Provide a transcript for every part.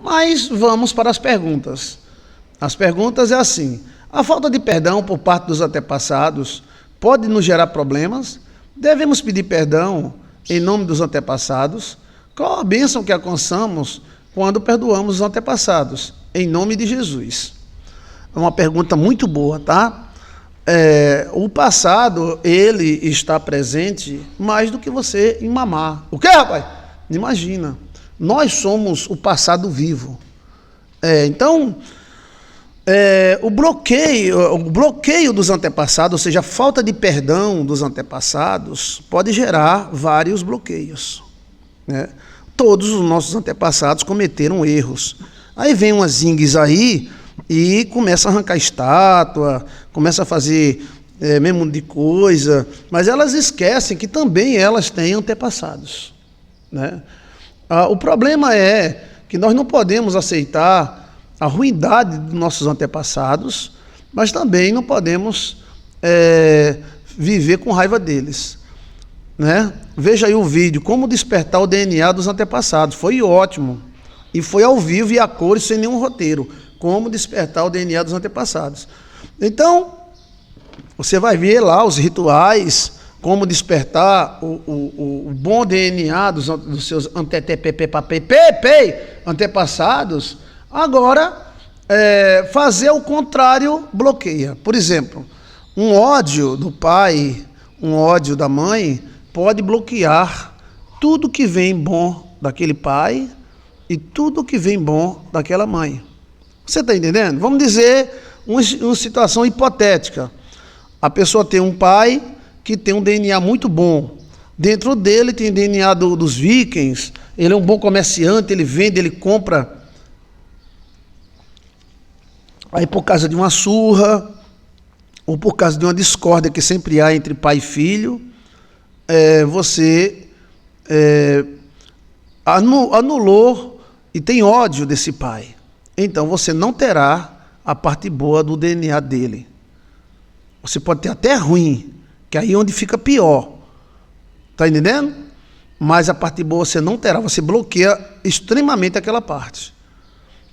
Mas vamos para as perguntas. As perguntas é assim: a falta de perdão por parte dos antepassados pode nos gerar problemas? Devemos pedir perdão em nome dos antepassados? Qual a bênção que alcançamos quando perdoamos os antepassados? Em nome de Jesus. É uma pergunta muito boa, tá? O passado, ele está presente mais do que você em mamar. O quê, rapaz? Imagina. Nós somos o passado vivo. Então, o bloqueio dos antepassados, ou seja, a falta de perdão dos antepassados, pode gerar vários bloqueios, né? Todos os nossos antepassados cometeram erros. Aí vem umas zingues aí e começa a arrancar estátua, começa a fazer mesmo de coisa, mas elas esquecem que também elas têm antepassados, né? O problema é que nós não podemos aceitar a ruindade dos nossos antepassados, mas também não podemos viver com raiva deles, né? Veja aí o vídeo, como despertar o DNA dos antepassados, foi ótimo, e foi ao vivo e a cores, sem nenhum roteiro, como despertar o DNA dos antepassados. Então, você vai ver lá os rituais, como despertar o bom DNA dos seus antepassados. Agora, fazer o contrário bloqueia. Por exemplo, um ódio do pai, um ódio da mãe, pode bloquear tudo que vem bom daquele pai e tudo que vem bom daquela mãe. Você está entendendo? Vamos dizer uma situação hipotética. A pessoa tem um pai que tem um DNA muito bom. Dentro dele tem DNA dos vikings, ele é um bom comerciante, ele vende, ele compra. Aí por causa de uma surra, ou por causa de uma discórdia que sempre há entre pai e filho, você anulou e tem ódio desse pai. Então você não terá a parte boa do DNA dele. Você pode ter até ruim, que aí é onde fica pior. Está entendendo? Mas a parte boa você não terá, você bloqueia extremamente aquela parte.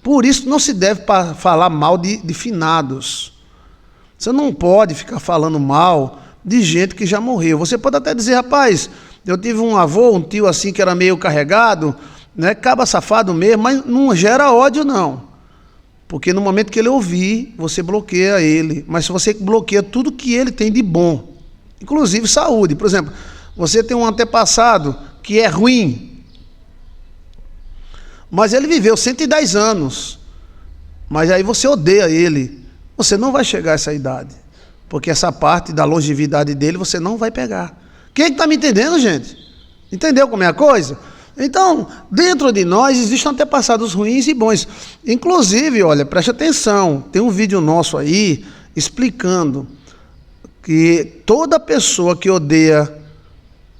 Por isso não se deve falar mal de finados. Você não pode ficar falando mal de gente que já morreu. Você pode até dizer, rapaz, eu tive um avô, um tio assim que era meio carregado, né, caba safado mesmo, mas não gera ódio não. Porque no momento que ele ouvir, você bloqueia ele. Mas se você bloqueia tudo que ele tem de bom, inclusive saúde. Por exemplo, você tem um antepassado que é ruim, mas ele viveu 110 anos. Mas aí você odeia ele. Você não vai chegar a essa idade. Porque essa parte da longevidade dele você não vai pegar. Quem está me entendendo, gente? Entendeu como é a coisa? Então, dentro de nós existem antepassados ruins e bons. Inclusive, olha, preste atenção, tem um vídeo nosso aí explicando que toda pessoa que odeia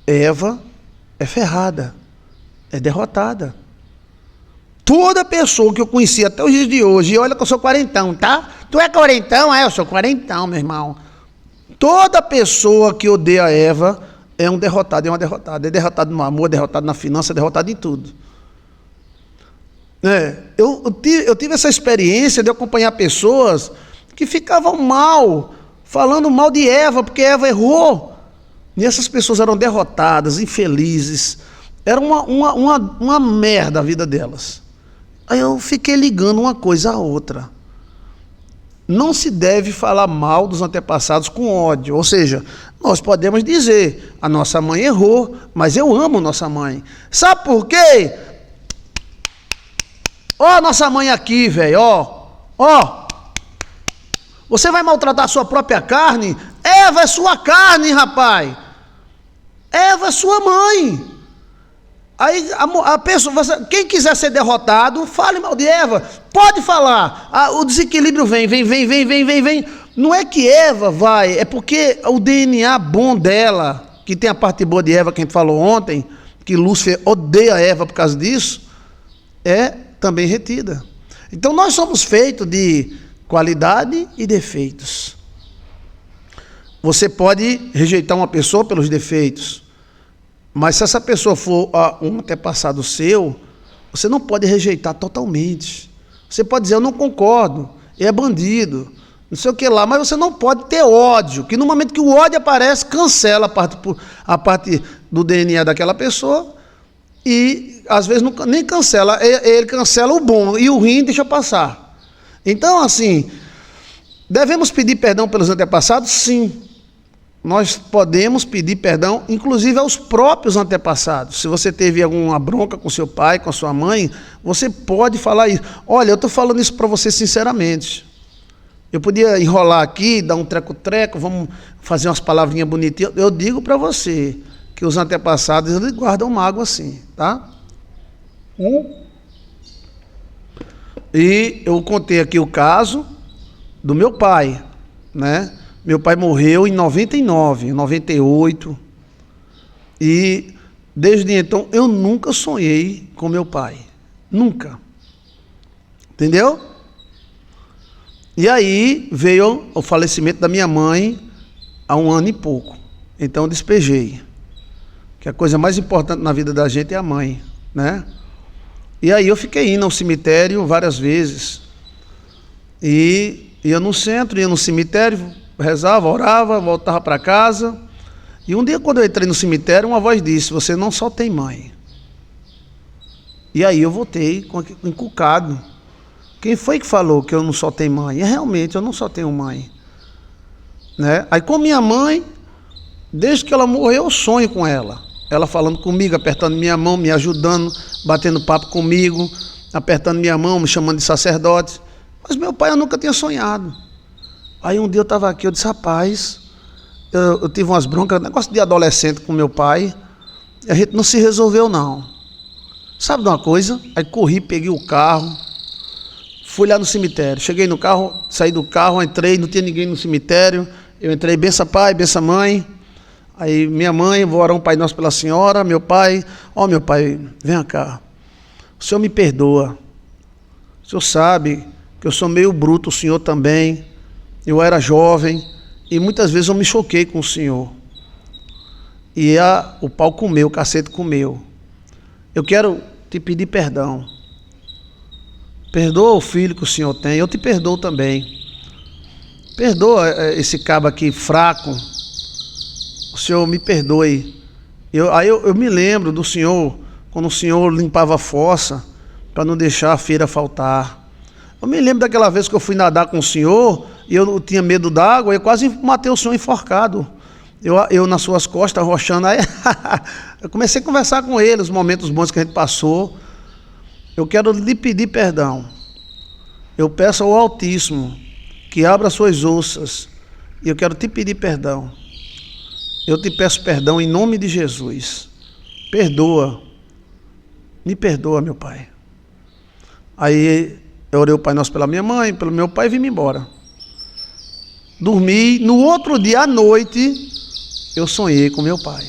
Eva é ferrada, é derrotada. Toda pessoa que eu conheci até os dias de hoje, e olha que eu sou quarentão, tá? Tu é quarentão? Eu sou quarentão, meu irmão. Toda pessoa que odeia Eva é um derrotado, é uma derrotada. É derrotado no amor, é derrotado na finança, é derrotado em tudo. Eu tive essa experiência de acompanhar pessoas que ficavam mal, falando mal de Eva, porque Eva errou. E essas pessoas eram derrotadas, infelizes. Era uma merda a vida delas. Aí eu fiquei ligando uma coisa à outra. Não se deve falar mal dos antepassados com ódio. Ou seja, nós podemos dizer, a nossa mãe errou, mas eu amo nossa mãe. Sabe por quê? Ó, nossa mãe aqui, velho, ó. Você vai maltratar a sua própria carne? Eva é sua carne, rapaz. Eva é sua mãe. Aí a pessoa, quem quiser ser derrotado, fale mal de Eva. Pode falar. O desequilíbrio vem. Não é que Eva vai, é porque o DNA bom dela, que tem a parte boa de Eva, que a gente falou ontem, que Lúcifer odeia Eva por causa disso, é também retida. Então nós somos feitos de qualidade e defeitos. Você pode rejeitar uma pessoa pelos defeitos, mas se essa pessoa for um antepassado seu, Você não pode rejeitar totalmente. Você pode dizer, eu não concordo, ele é bandido, não sei o que lá, mas você não pode ter ódio, que no momento que o ódio aparece, cancela a parte do DNA daquela pessoa e às vezes não, nem cancela, ele cancela o bom e o ruim deixa passar. Então, assim, devemos pedir perdão pelos antepassados? Sim. Nós podemos pedir perdão, inclusive aos próprios antepassados. Se você teve alguma bronca com seu pai, com a sua mãe, você pode falar isso. Olha, eu estou falando isso para você sinceramente. Eu podia enrolar aqui, dar um treco-treco, vamos fazer umas palavrinhas bonitinhas. Eu digo para você que os antepassados, eles guardam mágoa assim, tá? E eu contei aqui o caso do meu pai, né? Meu pai morreu em 99, em 98. E desde então eu nunca sonhei com meu pai. Nunca. Entendeu? E aí veio o falecimento da minha mãe há 1 ano e pouco. Então eu despejei. Que a coisa mais importante na vida da gente é a mãe, né? E aí eu fiquei indo ao cemitério várias vezes. E ia no centro, ia no cemitério, rezava, orava, voltava para casa. E um dia, quando eu entrei no cemitério, uma voz disse: você não só tem mãe. E aí eu voltei encucado. Quem foi que falou que eu não só tenho mãe? E realmente, eu não só tenho mãe, né? Aí com minha mãe, desde que ela morreu, eu sonho com ela. Ela falando comigo, apertando minha mão, me ajudando, batendo papo comigo, apertando minha mão, me chamando de sacerdote. Mas meu pai eu nunca tinha sonhado. Aí um dia eu estava aqui, eu disse, rapaz, eu tive umas broncas, negócio de adolescente com meu pai, e a gente não se resolveu não. Sabe de uma coisa? Aí corri, peguei o carro, fui lá no cemitério. Cheguei no carro, saí do carro, entrei, não tinha ninguém no cemitério. Eu entrei, bença pai, bença mãe. Aí minha mãe, vou orar um Pai Nosso pela senhora. Meu pai, meu pai, vem cá. O senhor me perdoa. O senhor sabe que eu sou meio bruto, o senhor também. Eu era jovem e muitas vezes eu me choquei com o senhor. E o pau comeu, o cacete comeu. Eu quero te pedir perdão. Perdoa o filho que o senhor tem, eu te perdoo também. Perdoa esse cabo aqui fraco. O senhor me perdoe. Aí eu me lembro do senhor, quando o senhor limpava a fossa, para não deixar a feira faltar. Eu me lembro daquela vez que eu fui nadar com o senhor, e eu tinha medo d'água, eu quase matei o senhor enforcado. Eu nas suas costas, arrochando, aí eu comecei a conversar com ele, os momentos bons que a gente passou. Eu quero lhe pedir perdão. Eu peço ao Altíssimo que abra suas ouças, e eu quero te pedir perdão. Eu te peço perdão em nome de Jesus. Perdoa. Me perdoa, meu pai. Aí eu orei o Pai Nosso pela minha mãe, pelo meu pai e vim embora. Dormi. No outro dia à noite, eu sonhei com meu pai.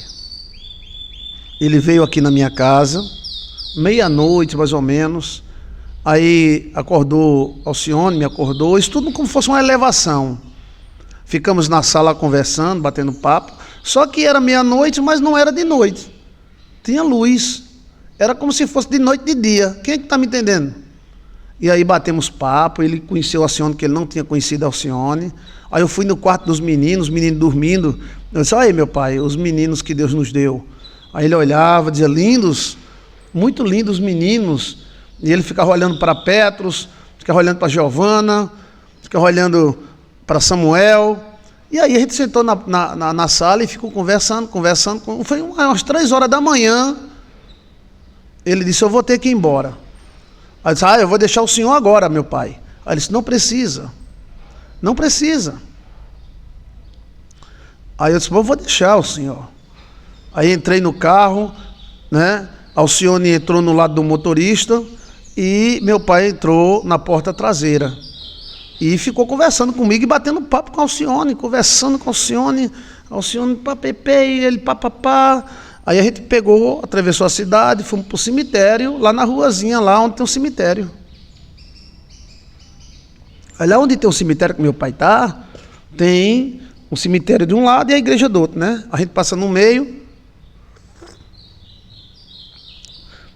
Ele veio aqui na minha casa, meia-noite mais ou menos. Aí acordou Alcione, me acordou. Isso tudo como se fosse uma elevação. Ficamos na sala conversando, batendo papo. Só que era meia-noite, mas não era de noite. Tinha luz. Era como se fosse de noite de dia. Quem é que está me entendendo? E aí batemos papo, ele conheceu a Alcione, que ele não tinha conhecido a Alcione. Aí eu fui no quarto dos meninos, os meninos dormindo. Eu disse, olha aí, meu pai, os meninos que Deus nos deu. Aí ele olhava, dizia, lindos, muito lindos meninos. E ele ficava olhando para Petros, ficava olhando para Giovana, ficava olhando para Samuel. E aí a gente sentou na sala e ficou conversando. Foi umas 3 horas da manhã. Ele disse, eu vou ter que ir embora. Aí eu disse, eu vou deixar o senhor agora, meu pai. Aí ele disse, não precisa. Não precisa. Aí eu disse, eu vou deixar o senhor. Aí entrei no carro, né? Alcione entrou no lado do motorista e meu pai entrou na porta traseira. E ficou conversando comigo e batendo papo com a Alcione, conversando com a Alcione, papapá, ele papapá. Aí a gente pegou, atravessou a cidade, fomos para o cemitério, lá na ruazinha, lá onde tem um cemitério. Aí lá onde tem um cemitério que meu pai está, tem um cemitério de um lado e a igreja do outro, né? A gente passa no meio.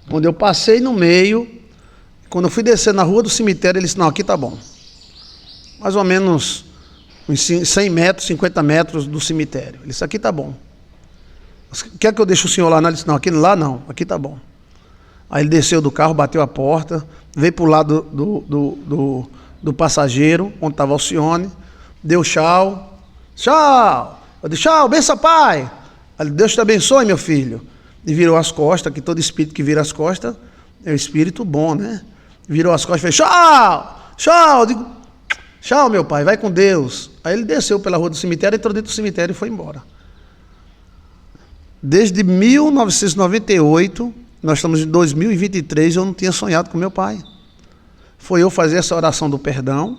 Quando eu passei no meio, quando eu fui descer na rua do cemitério, ele disse, não, aqui tá bom. Mais ou menos uns 100 metros, 50 metros do cemitério. Ele disse, aqui tá bom. Quer que eu deixe o senhor lá? Ele disse, não, aqui lá não, aqui tá bom. Aí ele desceu do carro, bateu a porta, veio para o lado do passageiro, onde estava Alcione, deu tchau. Tchau! Eu disse, tchau, benção, pai! Aí, Deus te abençoe, meu filho. E virou as costas, que todo espírito que vira as costas é um espírito bom, né? Virou as costas e fez, tchau! Tchau! Eu digo, tchau, meu pai, vai com Deus. Aí ele desceu pela rua do cemitério, entrou dentro do cemitério e foi embora. Desde 1998, nós estamos em 2023, eu não tinha sonhado com meu pai. Foi eu fazer essa oração do perdão,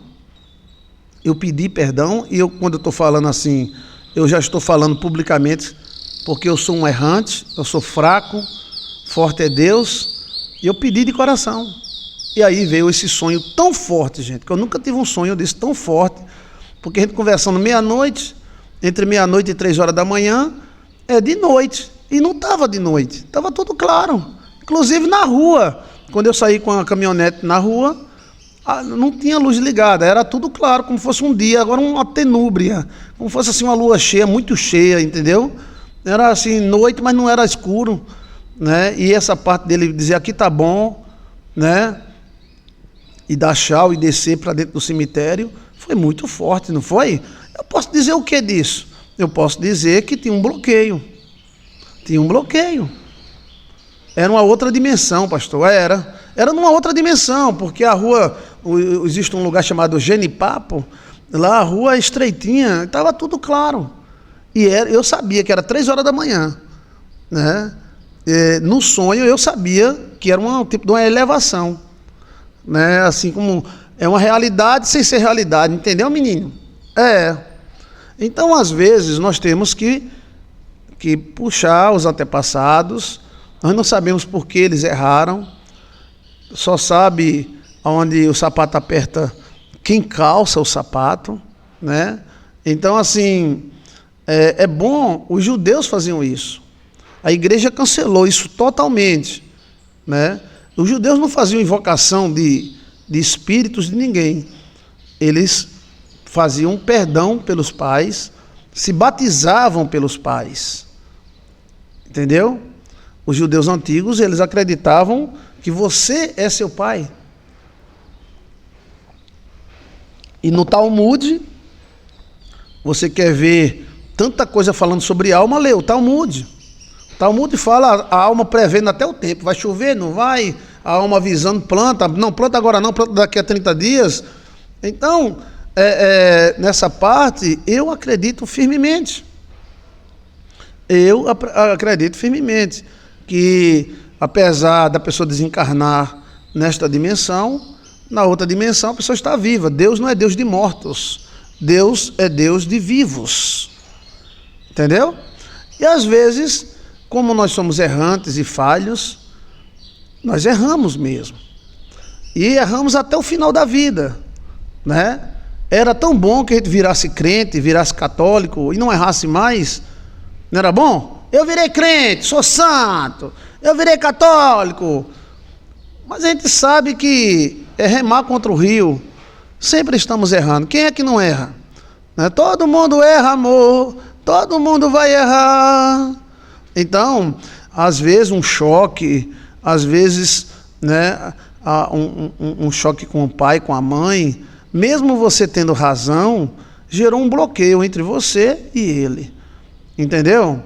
eu pedi perdão, e quando eu estou falando assim, eu já estou falando publicamente, porque eu sou um errante, eu sou fraco, forte é Deus, e eu pedi de coração. E aí veio esse sonho tão forte, gente, que eu nunca tive um sonho desse tão forte, porque a gente conversando meia-noite, entre meia-noite e 3 horas da manhã, é de noite, e não estava de noite, estava tudo claro, inclusive na rua, quando eu saí com a caminhonete na rua, não tinha luz ligada, era tudo claro, como fosse um dia, agora uma tenúbria, como fosse assim uma lua cheia, muito cheia, entendeu? Era assim, noite, mas não era escuro, né? E essa parte dele dizer, aqui tá bom, né? E dar tchau e descer para dentro do cemitério, foi muito forte, não foi? Eu posso dizer o que disso? Eu posso dizer que tinha um bloqueio. Tinha um bloqueio. Era uma outra dimensão, pastor. Era numa outra dimensão, porque a rua, existe um lugar chamado Genipapo, lá a rua é estreitinha, estava tudo claro. E eu sabia que era 3 horas da manhã, né? No sonho eu sabia que era um tipo de uma elevação, né? Assim como é uma realidade sem ser realidade, entendeu, menino? Então, às vezes, nós temos que puxar os antepassados. Nós não sabemos por que eles erraram, só sabe onde o sapato aperta quem calça o sapato, né? Então, assim, é bom, os judeus faziam isso. A igreja cancelou isso totalmente, né? Os judeus não faziam invocação de espíritos de ninguém. Eles faziam perdão pelos pais, se batizavam pelos pais. Entendeu? Os judeus antigos, eles acreditavam que você é seu pai. E no Talmud, você quer ver tanta coisa falando sobre alma, lê o Talmud. O Talmud fala a alma prevendo até o tempo. Vai chover, não vai? A alma avisando, planta. Não, planta agora não, planta daqui a 30 dias. Então, nessa parte, eu acredito firmemente. Eu acredito firmemente que, apesar da pessoa desencarnar nesta dimensão, na outra dimensão a pessoa está viva. Deus não é Deus de mortos, Deus é Deus de vivos. Entendeu? E às vezes, como nós somos errantes e falhos, nós erramos mesmo. E erramos até o final da vida, né? Era tão bom que a gente virasse crente, virasse católico e não errasse mais. Não era bom? Eu virei crente, sou santo, eu virei católico. Mas a gente sabe que é remar contra o rio. Sempre estamos errando. Quem é que não erra? Né? Todo mundo erra, amor. Todo mundo vai errar. Então, às vezes um choque, às vezes, né, um choque com o pai, com a mãe, mesmo você tendo razão, gerou um bloqueio entre você e ele. Entendeu?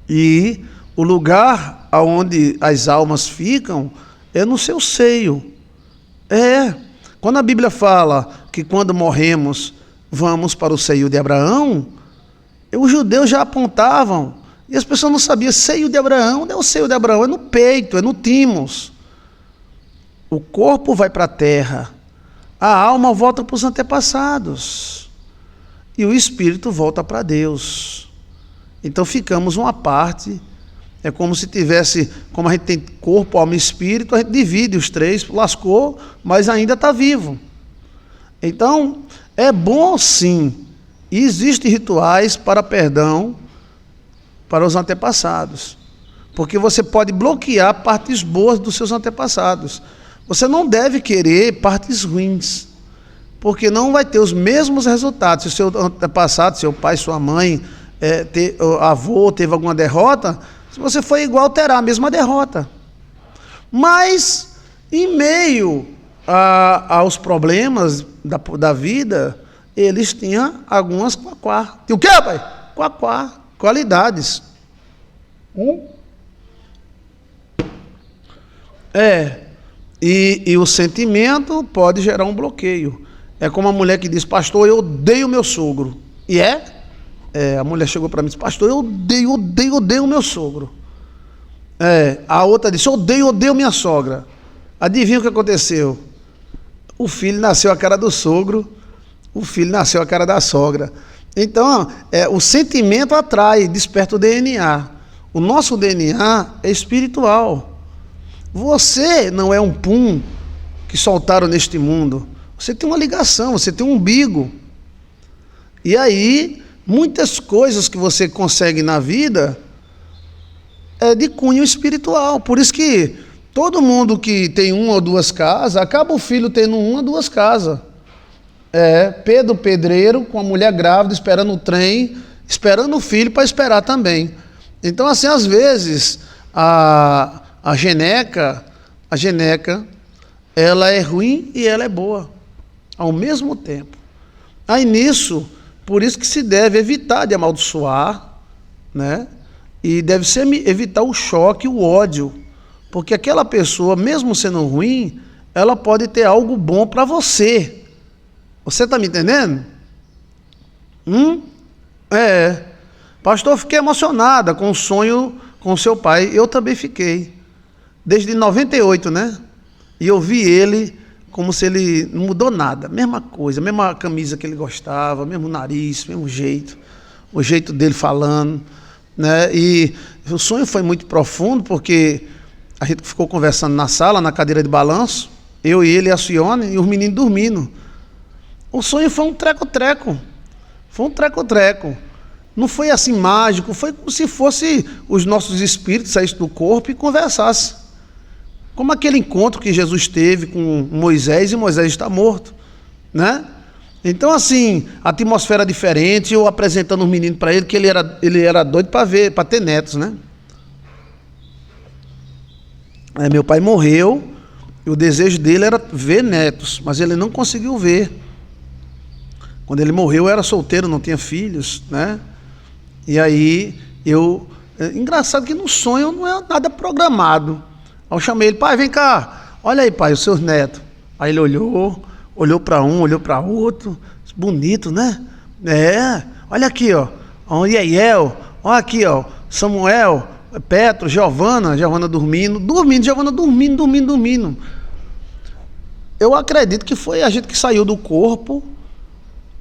E o lugar onde as almas ficam é no seu seio. Quando a Bíblia fala que quando morremos vamos para o seio de Abraão, os judeus já apontavam, e as pessoas não sabiam, seio de Abraão, não é o seio de Abraão, é no peito, é no timos. O corpo vai para a terra, a alma volta para os antepassados, e o espírito volta para Deus. Então ficamos uma parte, é como se tivesse, como a gente tem corpo, alma e espírito, a gente divide os três, lascou, mas ainda está vivo. Então, é bom sim, e existem rituais para perdão para os antepassados. porque você pode bloquear partes boas dos seus antepassados. Você não deve querer partes ruins, porque não vai ter os mesmos resultados. Se o seu antepassado, seu pai, sua mãe, avô teve alguma derrota, se você for igual, terá a mesma derrota. Mas, em meio aos problemas da vida, eles tinham algumas quaquá. Tinha o quê, pai? Quaquá, qualidades. E o sentimento pode gerar um bloqueio. É como a mulher que diz, pastor, eu odeio meu sogro. E a mulher chegou para mim e disse, pastor, eu odeio o meu sogro. A outra disse, odeio minha sogra. Adivinha o que aconteceu? O filho nasceu a cara do sogro, o filho nasceu a cara da sogra. Então, o sentimento atrai, desperta o DNA. O nosso DNA é espiritual. Você não é um pum que soltaram neste mundo. Você tem uma ligação, você tem um umbigo. E aí, muitas coisas que você consegue na vida é de cunho espiritual. Por isso que todo mundo que tem uma ou duas casas, acaba o filho tendo uma ou duas casas. Pedro pedreiro com a mulher grávida, esperando o trem, esperando o filho para esperar também. Então, assim, às vezes, a geneca, ela é ruim e ela é boa, ao mesmo tempo. Aí nisso, por isso que se deve evitar de amaldiçoar, né? E deve-se evitar o choque, o ódio, porque aquela pessoa, mesmo sendo ruim, ela pode ter algo bom para você. Você está me entendendo? Pastor, eu fiquei emocionada com o sonho com seu pai. Eu também fiquei. Desde 98, né? E eu vi ele como se ele não mudou nada. Mesma coisa, mesma camisa que ele gostava, mesmo nariz, mesmo jeito. O jeito dele falando, né? E o sonho foi muito profundo, porque a gente ficou conversando na sala, na cadeira de balanço, eu e ele e a Cione, e os meninos dormindo. O sonho foi um treco-treco. Foi um treco-treco. Não foi assim mágico, foi como se fosse os nossos espíritos saíssem do corpo e conversassem. Como aquele encontro que Jesus teve com Moisés, e Moisés está morto, né? Então, assim, a atmosfera diferente, eu apresentando os meninos para ele, que ele era doido para ter netos, né? Aí meu pai morreu, e o desejo dele era ver netos, mas ele não conseguiu ver. Quando ele morreu, eu era solteiro, não tinha filhos, né? E aí, engraçado que no sonho não é nada programado. Aí eu chamei ele, pai, vem cá, olha aí, pai, os seus netos. Aí ele olhou para um, olhou para outro, bonito, né? Olha aqui, ó, Ieiel, olha aqui, ó, Samuel, Petro, Giovana dormindo, Giovana dormindo. Eu acredito que foi a gente que saiu do corpo,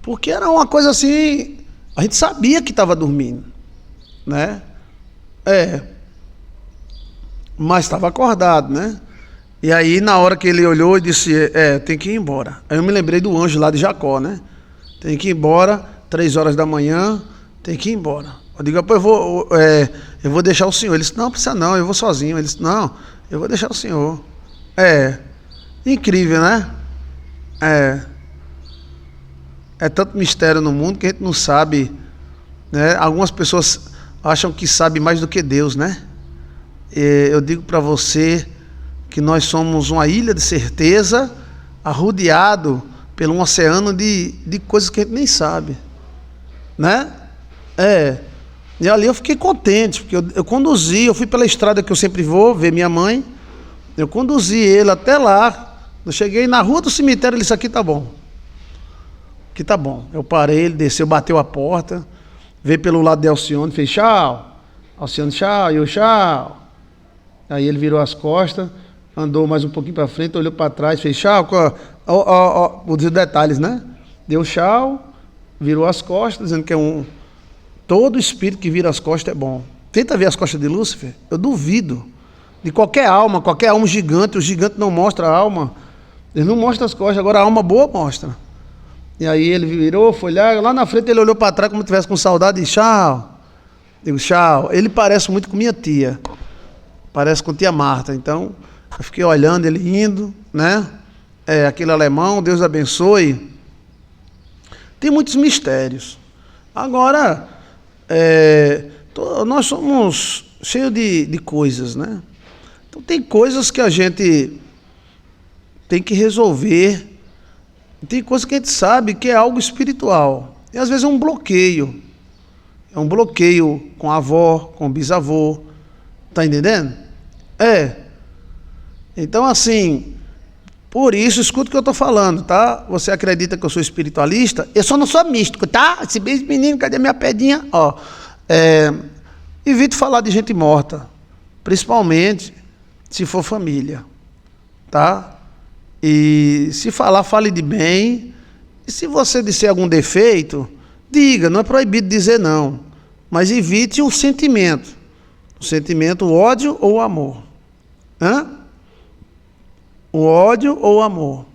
porque era uma coisa assim, a gente sabia que estava dormindo, né? Mas estava acordado, né? E aí, na hora que ele olhou e disse, tem que ir embora. Aí eu me lembrei do anjo lá de Jacó, né? Tem que ir embora, 3 horas da manhã, tem que ir embora. Eu digo, eu vou deixar o senhor. Ele disse, não precisa não, eu vou sozinho. Ele disse, não, eu vou deixar o senhor. Incrível, né? É tanto mistério no mundo que a gente não sabe, né? Algumas pessoas acham que sabem mais do que Deus, né? Eu digo para você que nós somos uma ilha de certeza, arrodeado por um oceano de coisas que a gente nem sabe, né? E ali eu fiquei contente, porque eu conduzi, eu fui pela estrada que eu sempre vou ver minha mãe, eu conduzi ele até lá, eu cheguei na rua do cemitério, ele disse, aqui tá bom. Aqui tá bom. Eu parei, ele desceu, bateu a porta, veio pelo lado de Alcione, fez tchau. Alcione, tchau, eu tchau. Aí ele virou as costas, andou mais um pouquinho para frente, olhou para trás, fez tchau. Vou dizer detalhes, né? Deu tchau, virou as costas, dizendo que todo espírito que vira as costas é bom. Tenta ver as costas de Lúcifer, eu duvido. De qualquer alma gigante, o gigante não mostra a alma, ele não mostra as costas, agora a alma boa mostra. E aí ele virou, foi lá na frente ele olhou para trás como se estivesse com saudade e tchau. Digo, tchau. Ele parece muito com minha tia. parece com tia Marta. Então, eu fiquei olhando ele indo, né? Aquele alemão, Deus abençoe. Tem muitos mistérios. Agora, nós somos cheios de coisas, né? Então, tem coisas que a gente tem que resolver. Tem coisas que a gente sabe que é algo espiritual. E às vezes é um bloqueio. É um bloqueio com a avó, com o bisavô. Tá entendendo? Então, assim, por isso, escuta o que eu estou falando, tá? Você acredita que eu sou espiritualista? Eu só não sou místico, tá? Esse beijo, menino, cadê minha pedinha? Evite falar de gente morta, principalmente se for família, tá? E se falar, fale de bem. E se você disser algum defeito, diga, não é proibido dizer não. Mas evite o sentimento. O sentimento, o ódio ou o amor. O ódio ou o amor.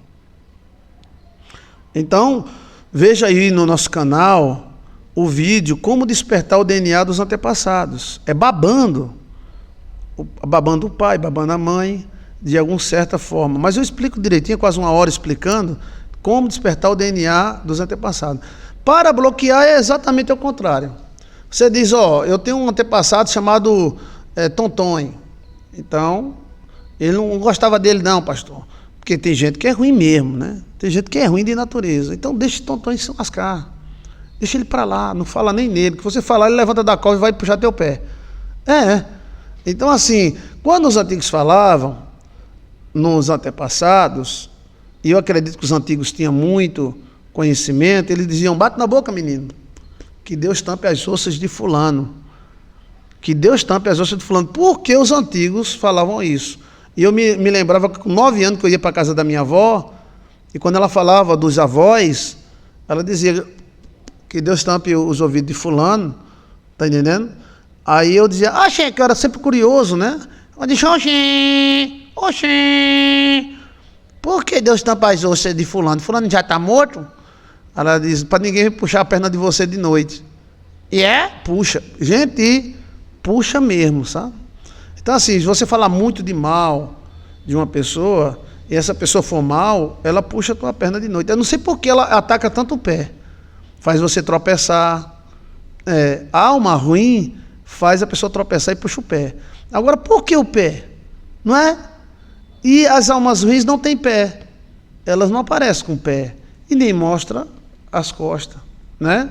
Então, veja aí no nosso canal o vídeo Como Despertar o DNA dos Antepassados. É babando. Babando o pai, babando a mãe, de alguma certa forma. Mas eu explico direitinho, quase uma hora explicando como despertar o DNA dos antepassados. Para bloquear é exatamente o contrário. Você diz, eu tenho um antepassado chamado Tonton. Então, ele não gostava dele não, pastor. Porque tem gente que é ruim mesmo, né? Tem gente que é ruim de natureza. Então, deixa o Tonton se lascar. Deixa ele para lá, não fala nem nele. Que você falar, ele levanta da cova e vai puxar teu pé. Então, assim, quando os antigos falavam, nos antepassados, e eu acredito que os antigos tinham muito conhecimento, eles diziam, bate na boca, menino, que Deus tampe as ossos de fulano. Que Deus tampe as ossos de fulano. Por que os antigos falavam isso? E eu me lembrava que com 9 anos que eu ia para a casa da minha avó, e quando ela falava dos avós, ela dizia que Deus tampe os ouvidos de fulano, tá entendendo? Aí eu dizia, que eu era sempre curioso, né? Eu disse, por que Deus tampa as ossos de fulano? Fulano já está morto? Ela diz, para ninguém puxar a perna de você de noite. Puxa. Gente, puxa mesmo, sabe? Então, assim, se você falar muito de mal de uma pessoa, e essa pessoa for mal, ela puxa a tua perna de noite. Eu não sei por que ela ataca tanto o pé. Faz você tropeçar. A alma ruim faz a pessoa tropeçar e puxa o pé. Agora, por que o pé? Não é? E as almas ruins não têm pé. Elas não aparecem com o pé. E nem mostram as costas, né?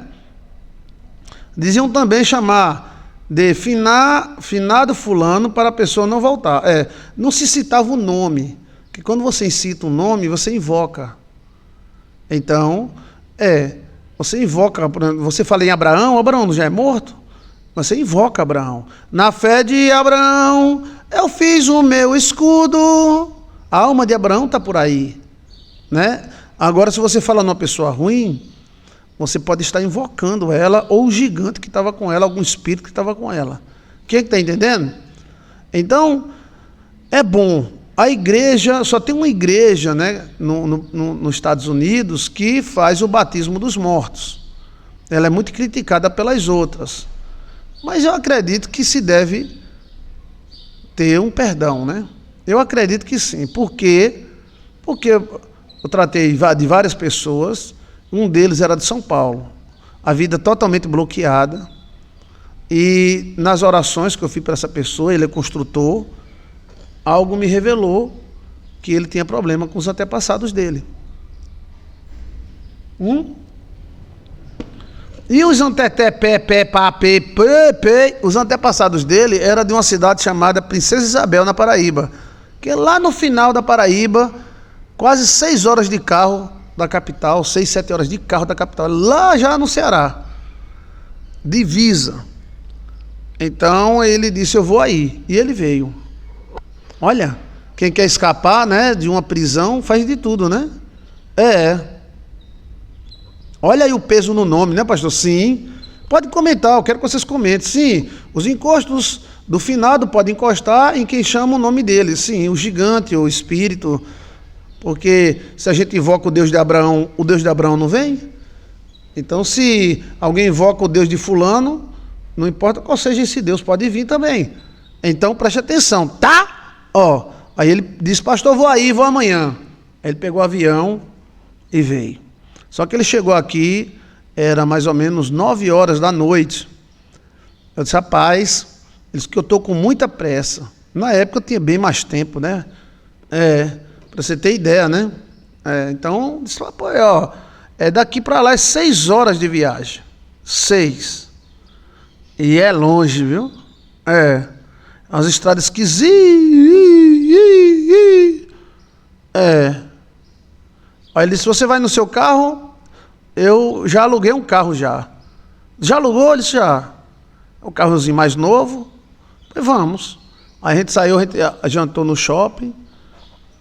Diziam também chamar de finado fulano para a pessoa não voltar. Não se citava o nome, que quando você cita um nome, você invoca. Então, você invoca, você fala em Abraão já é morto? Você invoca Abraão. Na fé de Abraão, eu fiz o meu escudo. A alma de Abraão está por aí, né? Agora, se você fala numa pessoa ruim, você pode estar invocando ela, ou o gigante que estava com ela, algum espírito que estava com ela. Quem é que está entendendo? Então, é bom. A igreja, só tem uma igreja, né, nos Estados Unidos que faz o batismo dos mortos. Ela é muito criticada pelas outras. Mas eu acredito que se deve ter um perdão, né? Eu acredito que sim. Por quê? Porque eu tratei de várias pessoas, um deles era de São Paulo, a vida totalmente bloqueada, e nas orações que eu fiz para essa pessoa, ele é construtor, algo me revelou que ele tinha problema com os antepassados dele. E os os antepassados dele eram de uma cidade chamada Princesa Isabel, na Paraíba, que é lá no final da Paraíba, quase 6 horas de carro da capital, 6, 7 horas de carro da capital, lá já no Ceará, divisa. Então ele disse, eu vou aí, e ele veio. Olha, quem quer escapar, né, de uma prisão faz de tudo, né? Olha aí o peso no nome, né, pastor? Sim. Pode comentar, eu quero que vocês comentem. Sim, os encostos do finado podem encostar em quem chama o nome dele. Sim, o gigante, o espírito. Porque se a gente invoca o Deus de Abraão não vem? Então, se alguém invoca o Deus de fulano, não importa qual seja esse Deus, pode vir também. Então preste atenção, tá? Ó, aí ele disse, pastor, vou aí, vou amanhã. Aí ele pegou o avião e veio. Só que ele chegou aqui, era mais ou menos 9 horas da noite. Eu disse, rapaz, ele disse que eu estou com muita pressa. Na época eu tinha bem mais tempo, né? Para você ter ideia, né? Então, disse, pô, ó, daqui para lá é 6 horas de viagem. 6. E é longe, viu? As estradas esquisitas. Aí ele disse, você vai no seu carro? Eu já aluguei um carro já. Já alugou? Ele disse, já. Um carrozinho mais novo. E vamos. Aí a gente saiu, a gente jantou no shopping.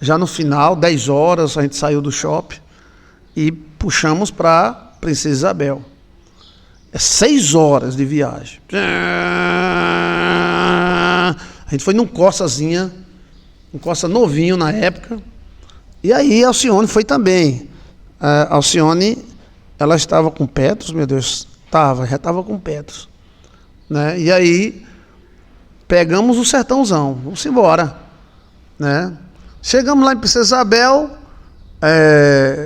Já no final, 10 horas, a gente saiu do shopping. E puxamos para Princesa Isabel. 6 horas de viagem. A gente foi num Corsazinha, um Corsa novinho na época. E aí a Alcione foi também. A Alcione, ela estava com Petros, meu Deus, já estava com Petros. Né? E aí pegamos o sertãozão, vamos embora. Né? Chegamos lá em Princesa Isabel,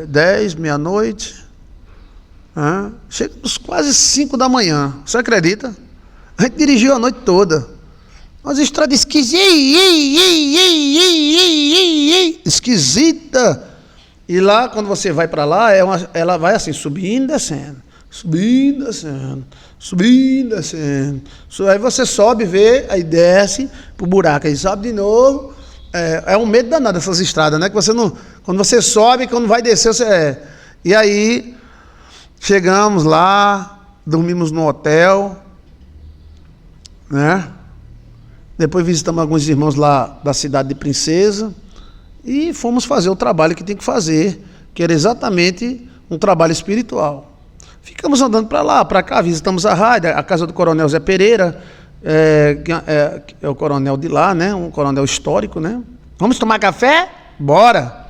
10, meia-noite. Chegamos quase 5 da manhã. Você acredita? A gente dirigiu a noite toda. Mas estrada esquisita. E lá, quando você vai para lá, ela vai assim, subindo e descendo. Subindo, descendo. Subindo, descendo. Aí você sobe, vê, aí desce pro buraco. Aí sobe de novo. É um medo danado essas estradas, né? Que você não, quando você sobe, quando vai descer, você... E aí, chegamos lá, dormimos no hotel, né? Depois visitamos alguns irmãos lá da cidade de Princesa e fomos fazer o trabalho que tem que fazer, que era exatamente um trabalho espiritual. Ficamos andando para lá, para cá, visitamos a rádio, a casa do coronel Zé Pereira, é o coronel de lá, né? Um coronel histórico, né? Vamos tomar café? Bora!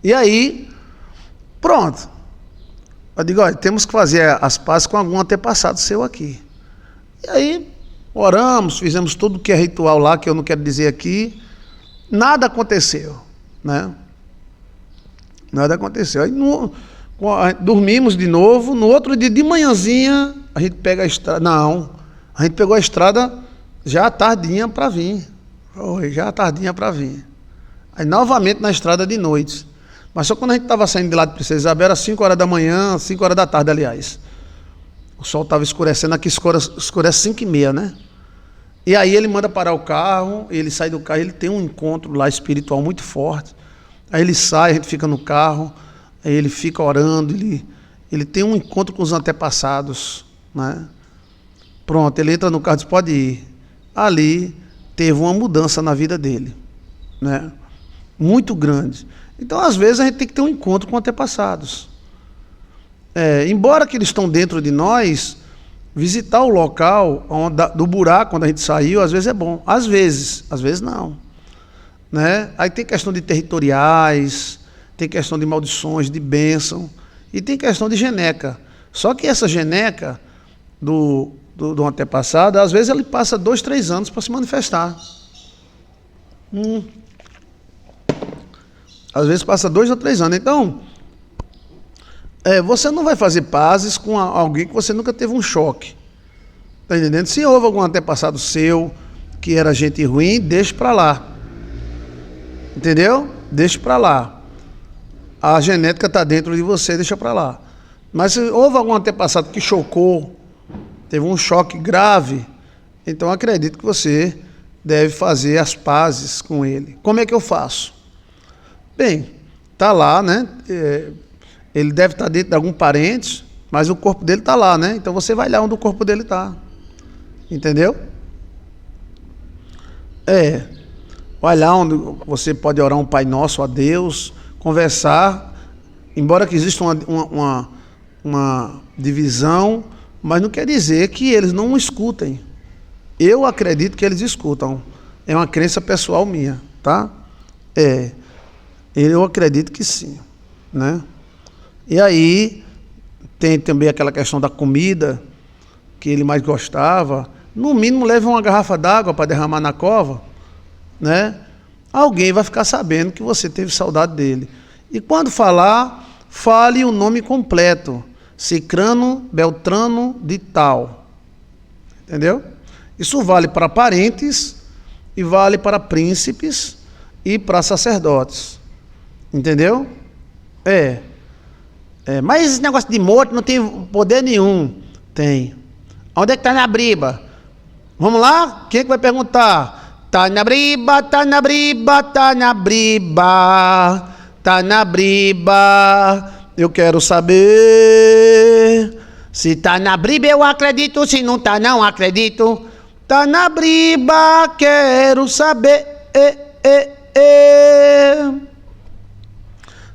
E aí, pronto. Eu digo, olha, temos que fazer as pazes com algum antepassado seu aqui. E aí, oramos, fizemos tudo que é ritual lá, que eu não quero dizer aqui. Nada aconteceu, né? Nada aconteceu. Aí dormimos de novo. No outro dia de manhãzinha, a gente pega a estrada. Não, a gente pegou a estrada já tardinha para vir. Já tardinha para vir. Aí novamente na estrada de noite. Mas só quando a gente estava saindo de lá de Princesa Isabel, era 5 horas da manhã, 5 horas da tarde, aliás. O sol estava escurecendo, aqui escurece 5h30, né? E aí ele manda parar o carro, ele sai do carro, ele tem um encontro lá espiritual muito forte. Aí ele sai, a gente fica no carro, aí ele fica orando, ele tem um encontro com os antepassados, né? Pronto, ele entra no carro e diz, pode ir. Ali teve uma mudança na vida dele, né? Muito grande. Então, às vezes, a gente tem que ter um encontro com antepassados. Embora que eles estão dentro de nós, visitar o local do buraco onde a gente saiu, às vezes é bom. Às vezes não. Né? Aí tem questão de territoriais, tem questão de maldições, de bênção, e tem questão de geneca. Só que essa geneca do antepassado, às vezes ele passa 2, 3 anos para se manifestar. Às vezes passa 2 ou 3 anos. Então, você não vai fazer pazes com alguém que você nunca teve um choque. Está entendendo? Se houve algum antepassado seu que era gente ruim, deixe para lá. Entendeu? Deixe para lá. A genética está dentro de você, deixa para lá. Mas se houve algum antepassado que chocou, teve um choque grave, então acredito que você deve fazer as pazes com ele. Como é que eu faço? Bem, está lá, né? Ele deve estar dentro de algum parente, mas o corpo dele está lá, né? Então você vai lá onde o corpo dele está. Entendeu? Vai lá onde você pode orar um Pai Nosso a Deus, conversar, embora que exista uma divisão, mas não quer dizer que eles não escutem. Eu acredito que eles escutam. É uma crença pessoal minha, tá? Eu acredito que sim, né? E aí tem também aquela questão da comida que ele mais gostava. no mínimo leve uma garrafa d'água para derramar na cova, né? Alguém vai ficar sabendo que você teve saudade dele. E quando falar, fale o nome completo. Cicrano, Beltrano, de tal. Entendeu? Isso vale para parentes e vale para príncipes e para sacerdotes. Entendeu? Mas esse negócio de morto não tem poder nenhum. Tem. Onde é que está na briba? Vamos lá? Quem é que vai perguntar? Tá na briba, tá na briba, tá na briba, tá na briba. Eu quero saber. Se tá na briba eu acredito, se não tá não acredito. Tá na briba, quero saber.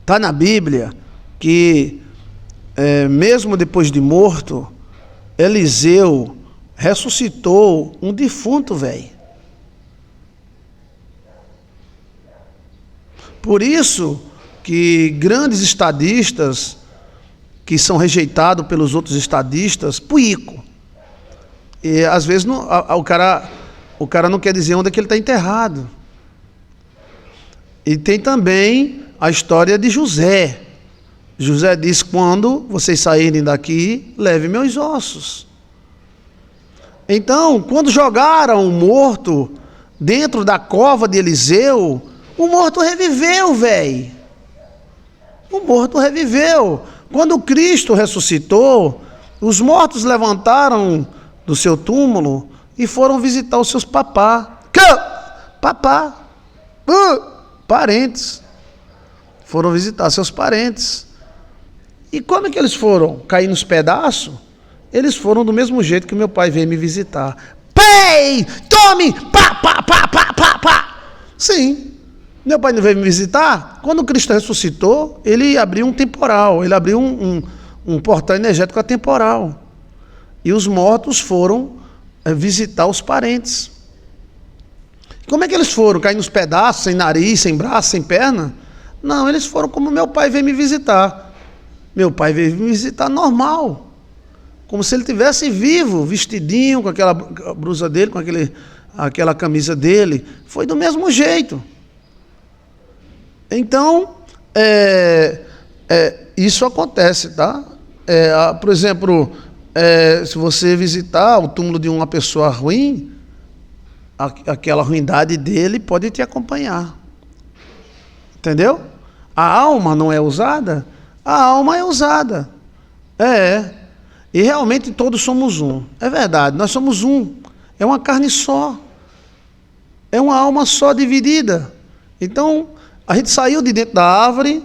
Tá na Bíblia que mesmo depois de morto, Eliseu ressuscitou um defunto, velho. Por isso que grandes estadistas, que são rejeitados pelos outros estadistas, puico. E às vezes o cara não quer dizer onde é que ele está enterrado. E tem também a história de José. José diz: quando vocês saírem daqui, leve meus ossos. Então, quando jogaram o morto dentro da cova de Eliseu, o morto reviveu, velho. O morto reviveu. Quando Cristo ressuscitou, os mortos levantaram do seu túmulo e foram visitar os seus parentes. Foram visitar seus parentes. E como é que eles foram? Cair nos pedaços? Eles foram do mesmo jeito que meu pai veio me visitar. Pei! Tome! Pá! Sim. Meu pai não veio me visitar? Quando Cristo ressuscitou, ele abriu um temporal, ele abriu um portal energético atemporal. E os mortos foram visitar os parentes. Como é que eles foram? Cair nos pedaços, sem nariz, sem braço, sem perna? Não, eles foram como meu pai veio me visitar. Meu pai veio me visitar normal. Como se ele estivesse vivo, vestidinho, com aquela blusa dele, com aquela camisa dele. Foi do mesmo jeito. Então, isso acontece, tá? Por exemplo, se você visitar o túmulo de uma pessoa ruim, aquela ruindade dele pode te acompanhar. Entendeu? A alma não é usada? A alma é usada. E realmente todos somos um. É verdade, nós somos um. É uma carne só. É uma alma só dividida. Então, a gente saiu de dentro da árvore,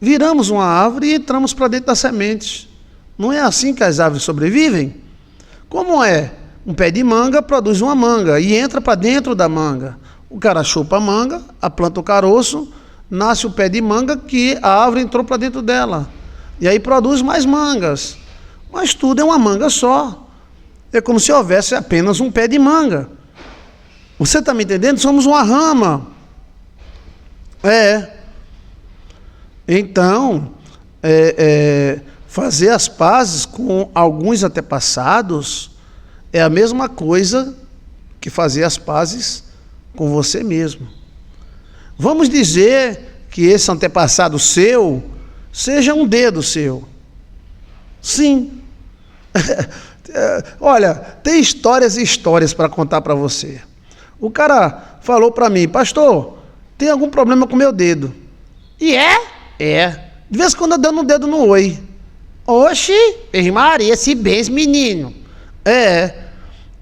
viramos uma árvore e entramos para dentro das sementes. Não é assim que as árvores sobrevivem? Como é? Um pé de manga produz uma manga e entra para dentro da manga. O cara chupa a manga, planta o caroço, nasce o pé de manga que a árvore entrou para dentro dela. E aí produz mais mangas. Mas tudo é uma manga só. É como se houvesse apenas um pé de manga. Você está me entendendo? Somos uma rama. Então, fazer as pazes com alguns antepassados é a mesma coisa que fazer as pazes com você mesmo. Vamos dizer que esse antepassado seu seja um dedo seu. Sim. Olha, tem histórias e histórias para contar para você. O cara falou para mim: pastor, tem algum problema com meu dedo? E de vez em quando eu dando um dedo no oi. Oxi, Maria, se bens, menino.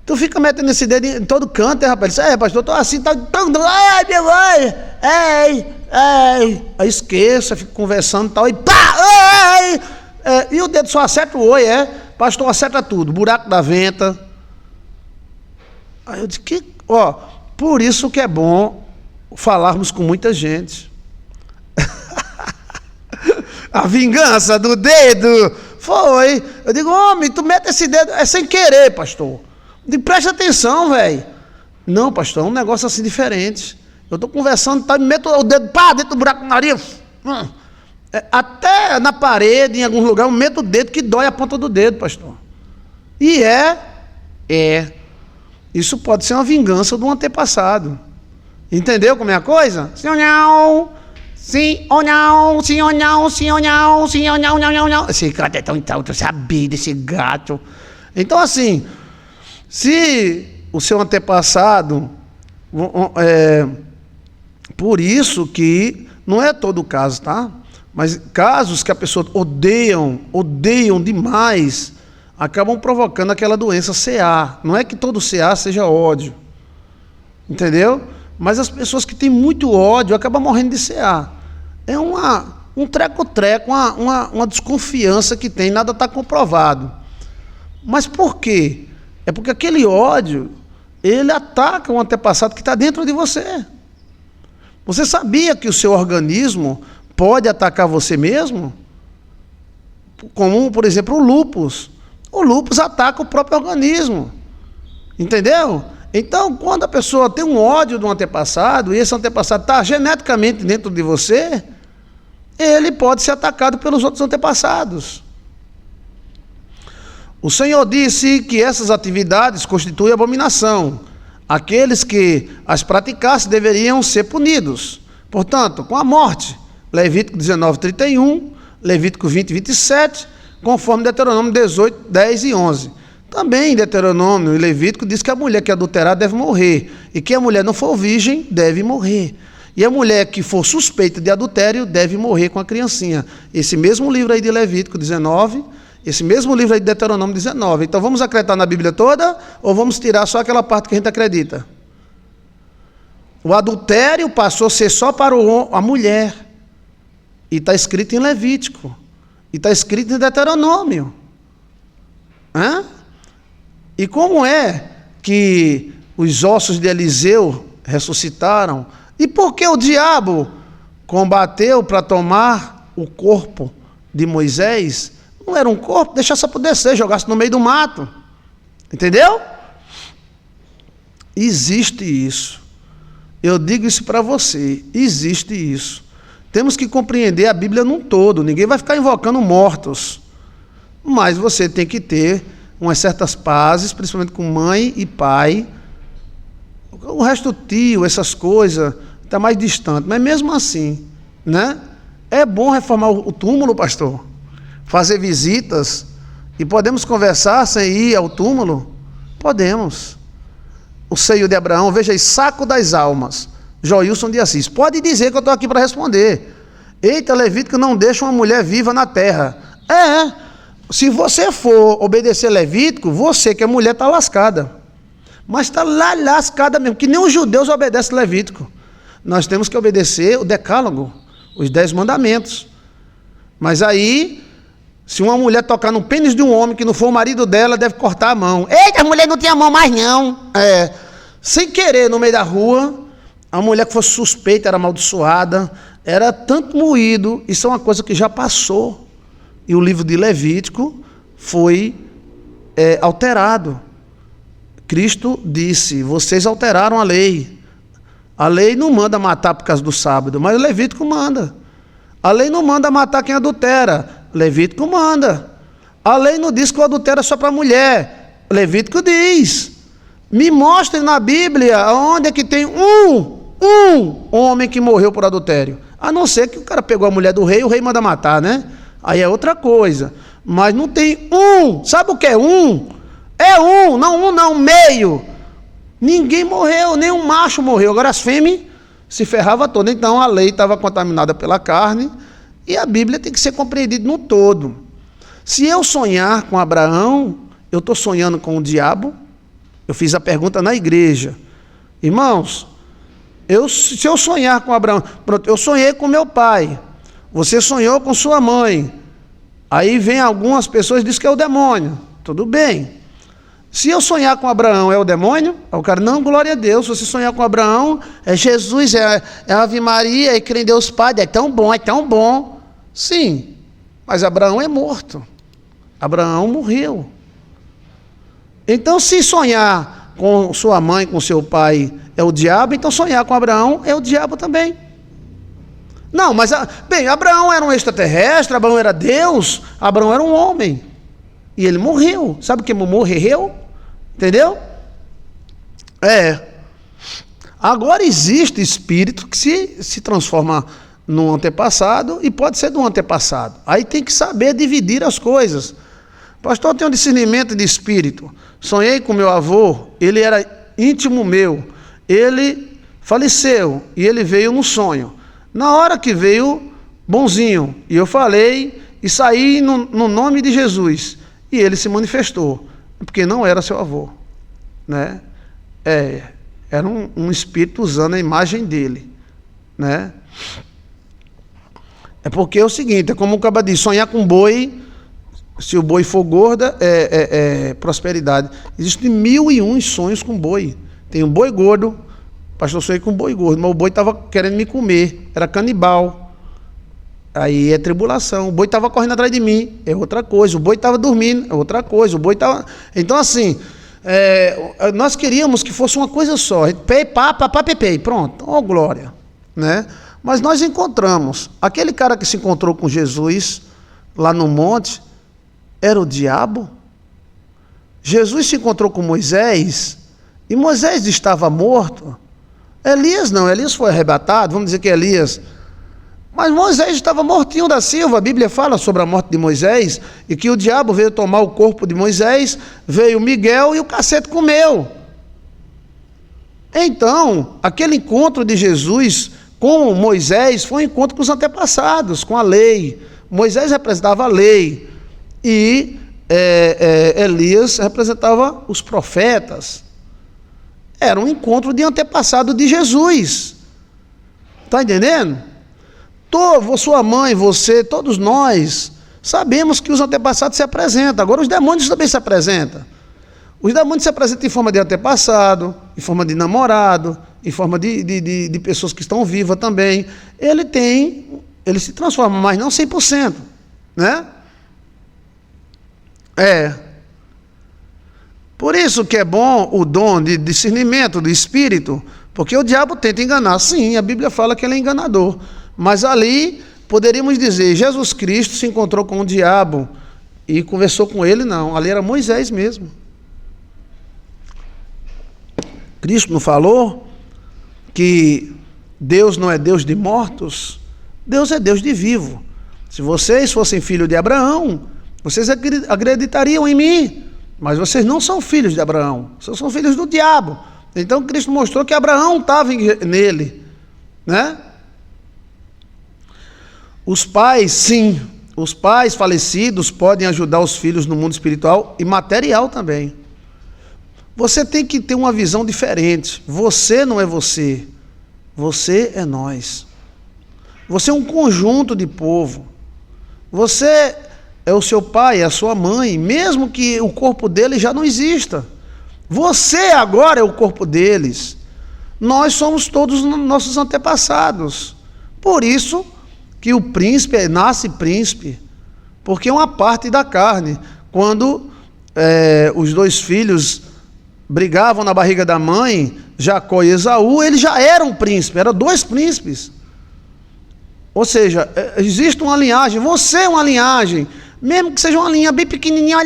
Tu fica metendo esse dedo em todo canto, rapaz? Pastor, eu tô assim, ai, meu oi, aí esqueça, fico conversando e tal, e pá, e o dedo só acerta o oi, pastor, acerta tudo, buraco da venta. Aí eu disse, por isso que é bom falarmos com muita gente. A vingança do dedo foi. Eu digo, homem, tu mete esse dedo, é sem querer, pastor. Eu digo, presta atenção, velho. Não, pastor, é um negócio assim diferente. Eu estou conversando, tá, meto o dedo dentro do buraco do nariz. Até na parede, em algum lugar, eu meto o dedo que dói a ponta do dedo, pastor. E Isso pode ser uma vingança de um antepassado. Entendeu como é a coisa? Sim ou não? Sim ou não? Sim ou não? Sim ou não? Sim ou não? Não, não, não. Esse gato é tão sabia desse gato. Então, assim, se o seu antepassado... por isso que não é todo o caso, tá? Mas casos que a pessoa odeiam demais, acabam provocando aquela doença CA. Não é que todo CA seja ódio, entendeu? Mas as pessoas que têm muito ódio acabam morrendo de CA. É um treco-treco, uma desconfiança que tem, nada está comprovado. Mas por quê? É porque aquele ódio, ele ataca um antepassado que está dentro de você. Você sabia que o seu organismo pode atacar você mesmo? Como, por exemplo, o lúpus. O lúpus ataca o próprio organismo. Entendeu? Então, quando a pessoa tem um ódio de um antepassado, e esse antepassado está geneticamente dentro de você, ele pode ser atacado pelos outros antepassados. O Senhor disse que essas atividades constituem abominação. Aqueles que as praticassem deveriam ser punidos. Portanto, com a morte. Levítico 19:31, Levítico 20:27, conforme Deuteronômio 18, 10 e 11. Também Deuteronômio e Levítico diz que a mulher que adulterar deve morrer, e que a mulher não for virgem deve morrer. E a mulher que for suspeita de adultério deve morrer com a criancinha. Esse mesmo livro aí de Levítico 19, esse mesmo livro aí de Deuteronômio 19. Então vamos acreditar na Bíblia toda ou vamos tirar só aquela parte que a gente acredita? O adultério passou a ser só para a mulher. E está escrito em Levítico. E está escrito em Deuteronômio. E como é que os ossos de Eliseu ressuscitaram? E por que o diabo combateu para tomar o corpo de Moisés? Não era um corpo, deixasse apodrecer, jogasse no meio do mato. Entendeu? Existe isso. Eu digo isso para você. Existe isso. Temos que compreender a Bíblia num todo. Ninguém vai ficar invocando mortos. Mas você tem que ter umas certas pazes, principalmente com mãe e pai. O resto, tio, essas coisas, está mais distante. Mas mesmo assim, né? É bom reformar o túmulo, pastor. Fazer visitas. E podemos conversar sem ir ao túmulo? Podemos. O seio de Abraão, veja aí, saco das almas. Joilson de Assis. Pode dizer que eu estou aqui para responder. Eita, Levítico não deixa uma mulher viva na terra. Se você for obedecer Levítico, você que é mulher está lascada. Mas está lá lascada mesmo, que nem os judeus obedecem Levítico. Nós temos que obedecer o decálogo, os 10 mandamentos. Mas aí, se uma mulher tocar no pênis de um homem que não for o marido dela, deve cortar a mão. Eita, a mulher não tinha mão mais não. Sem querer, no meio da rua, a mulher que fosse suspeita, era amaldiçoada, era tanto moído. Isso é uma coisa que já passou. E o livro de Levítico foi alterado. Cristo disse, vocês alteraram a lei. A lei não manda matar por causa do sábado, mas o Levítico manda. A lei não manda matar quem adultera. Levítico manda. A lei não diz que o adultério é só para mulher. Levítico diz. Me mostre na Bíblia onde é que tem um homem que morreu por adultério. A não ser que o cara pegou a mulher do rei, o rei manda matar, né? Aí é outra coisa. Mas não tem um. Sabe o que é um? É não meio. Ninguém morreu, nem um macho morreu. Agora as fêmeas se ferravam todas. Então a lei estava contaminada pela carne e a Bíblia tem que ser compreendida no todo. Se eu sonhar com Abraão, eu estou sonhando com o diabo. Eu fiz a pergunta na igreja. Irmãos, se eu sonhar com Abraão, pronto, eu sonhei com meu pai. Você sonhou com sua mãe. Aí vem algumas pessoas e dizem que é o demônio. Tudo bem. Se eu sonhar com Abraão, é o demônio? O cara, não, glória a Deus. Se você sonhar com Abraão, é Jesus, é Ave Maria, é crer em Deus Pai, é tão bom, é tão bom. Sim, mas Abraão é morto. Abraão morreu. Então, se sonhar com sua mãe, com seu pai, é o diabo, então sonhar com Abraão é o diabo também. Não, mas, Abraão era um extraterrestre, Abraão era Deus, Abraão era um homem. E ele morreu. Sabe o que morreu? Entendeu? Agora existe espírito que se transforma num antepassado e pode ser de um antepassado. Aí tem que saber dividir as coisas. Pastor, eu tenho um discernimento de espírito. Sonhei com meu avô, ele era íntimo meu. Ele faleceu e ele veio no sonho. Na hora que veio, bonzinho, e eu falei e saí no nome de Jesus. E ele se manifestou, porque não era seu avô, né? Era um espírito usando a imagem dele, né? É porque é o seguinte, é como o caba diz, sonhar com boi, se o boi for gorda, é prosperidade. Existem 1001 sonhos com boi. Tem um boi gordo, pastor, sonhei com um boi gordo, mas o boi estava querendo me comer, era canibal. Aí é tribulação. O boi estava correndo atrás de mim, é outra coisa. O boi estava dormindo, é outra coisa. O boi estava... Então, assim, nós queríamos que fosse uma coisa só. Pei, pá, papá, pepei. Pronto. Ó, glória. Né? Mas nós encontramos. Aquele cara que se encontrou com Jesus lá no monte era o diabo. Jesus se encontrou com Moisés e Moisés estava morto. Elias não. Elias foi arrebatado. Vamos dizer que Elias... Mas Moisés estava mortinho da silva. A Bíblia fala sobre a morte de Moisés e que o diabo veio tomar o corpo de Moisés, veio Miguel e o cacete comeu. Então, aquele encontro de Jesus com Moisés foi um encontro com os antepassados, com a lei. Moisés representava a lei e Elias representava os profetas. Era um encontro de antepassado de Jesus. Está entendendo? Sua mãe, você, todos nós, sabemos que os antepassados se apresentam. Agora os demônios também se apresentam. Os demônios se apresentam em forma de antepassado, em forma de namorado, em forma de pessoas que estão vivas também. Ele se transforma, mas não 100%. Né? Por isso que é bom o dom de discernimento do Espírito, porque o diabo tenta enganar. Sim, a Bíblia fala que ele é enganador. Mas ali, poderíamos dizer, Jesus Cristo se encontrou com o diabo e conversou com ele, não. Ali era Moisés mesmo. Cristo não falou que Deus não é Deus de mortos? Deus é Deus de vivo. Se vocês fossem filhos de Abraão, vocês acreditariam em mim. Mas vocês não são filhos de Abraão, vocês são filhos do diabo. Então Cristo mostrou que Abraão estava nele, né? Os pais, sim, os pais falecidos podem ajudar os filhos no mundo espiritual e material também. Você tem que ter uma visão diferente. Você não é você, você é nós. Você é um conjunto de povo. Você é o seu pai, é a sua mãe, mesmo que o corpo deles já não exista. Você agora é o corpo deles. Nós somos todos nossos antepassados. Por isso que o príncipe nasce príncipe, porque é uma parte da carne. Quando os dois filhos brigavam na barriga da mãe, Jacó e Esaú, eles já eram príncipes, eram dois príncipes. Ou seja, existe uma linhagem, você é uma linhagem, mesmo que seja uma linha bem pequenininha, uma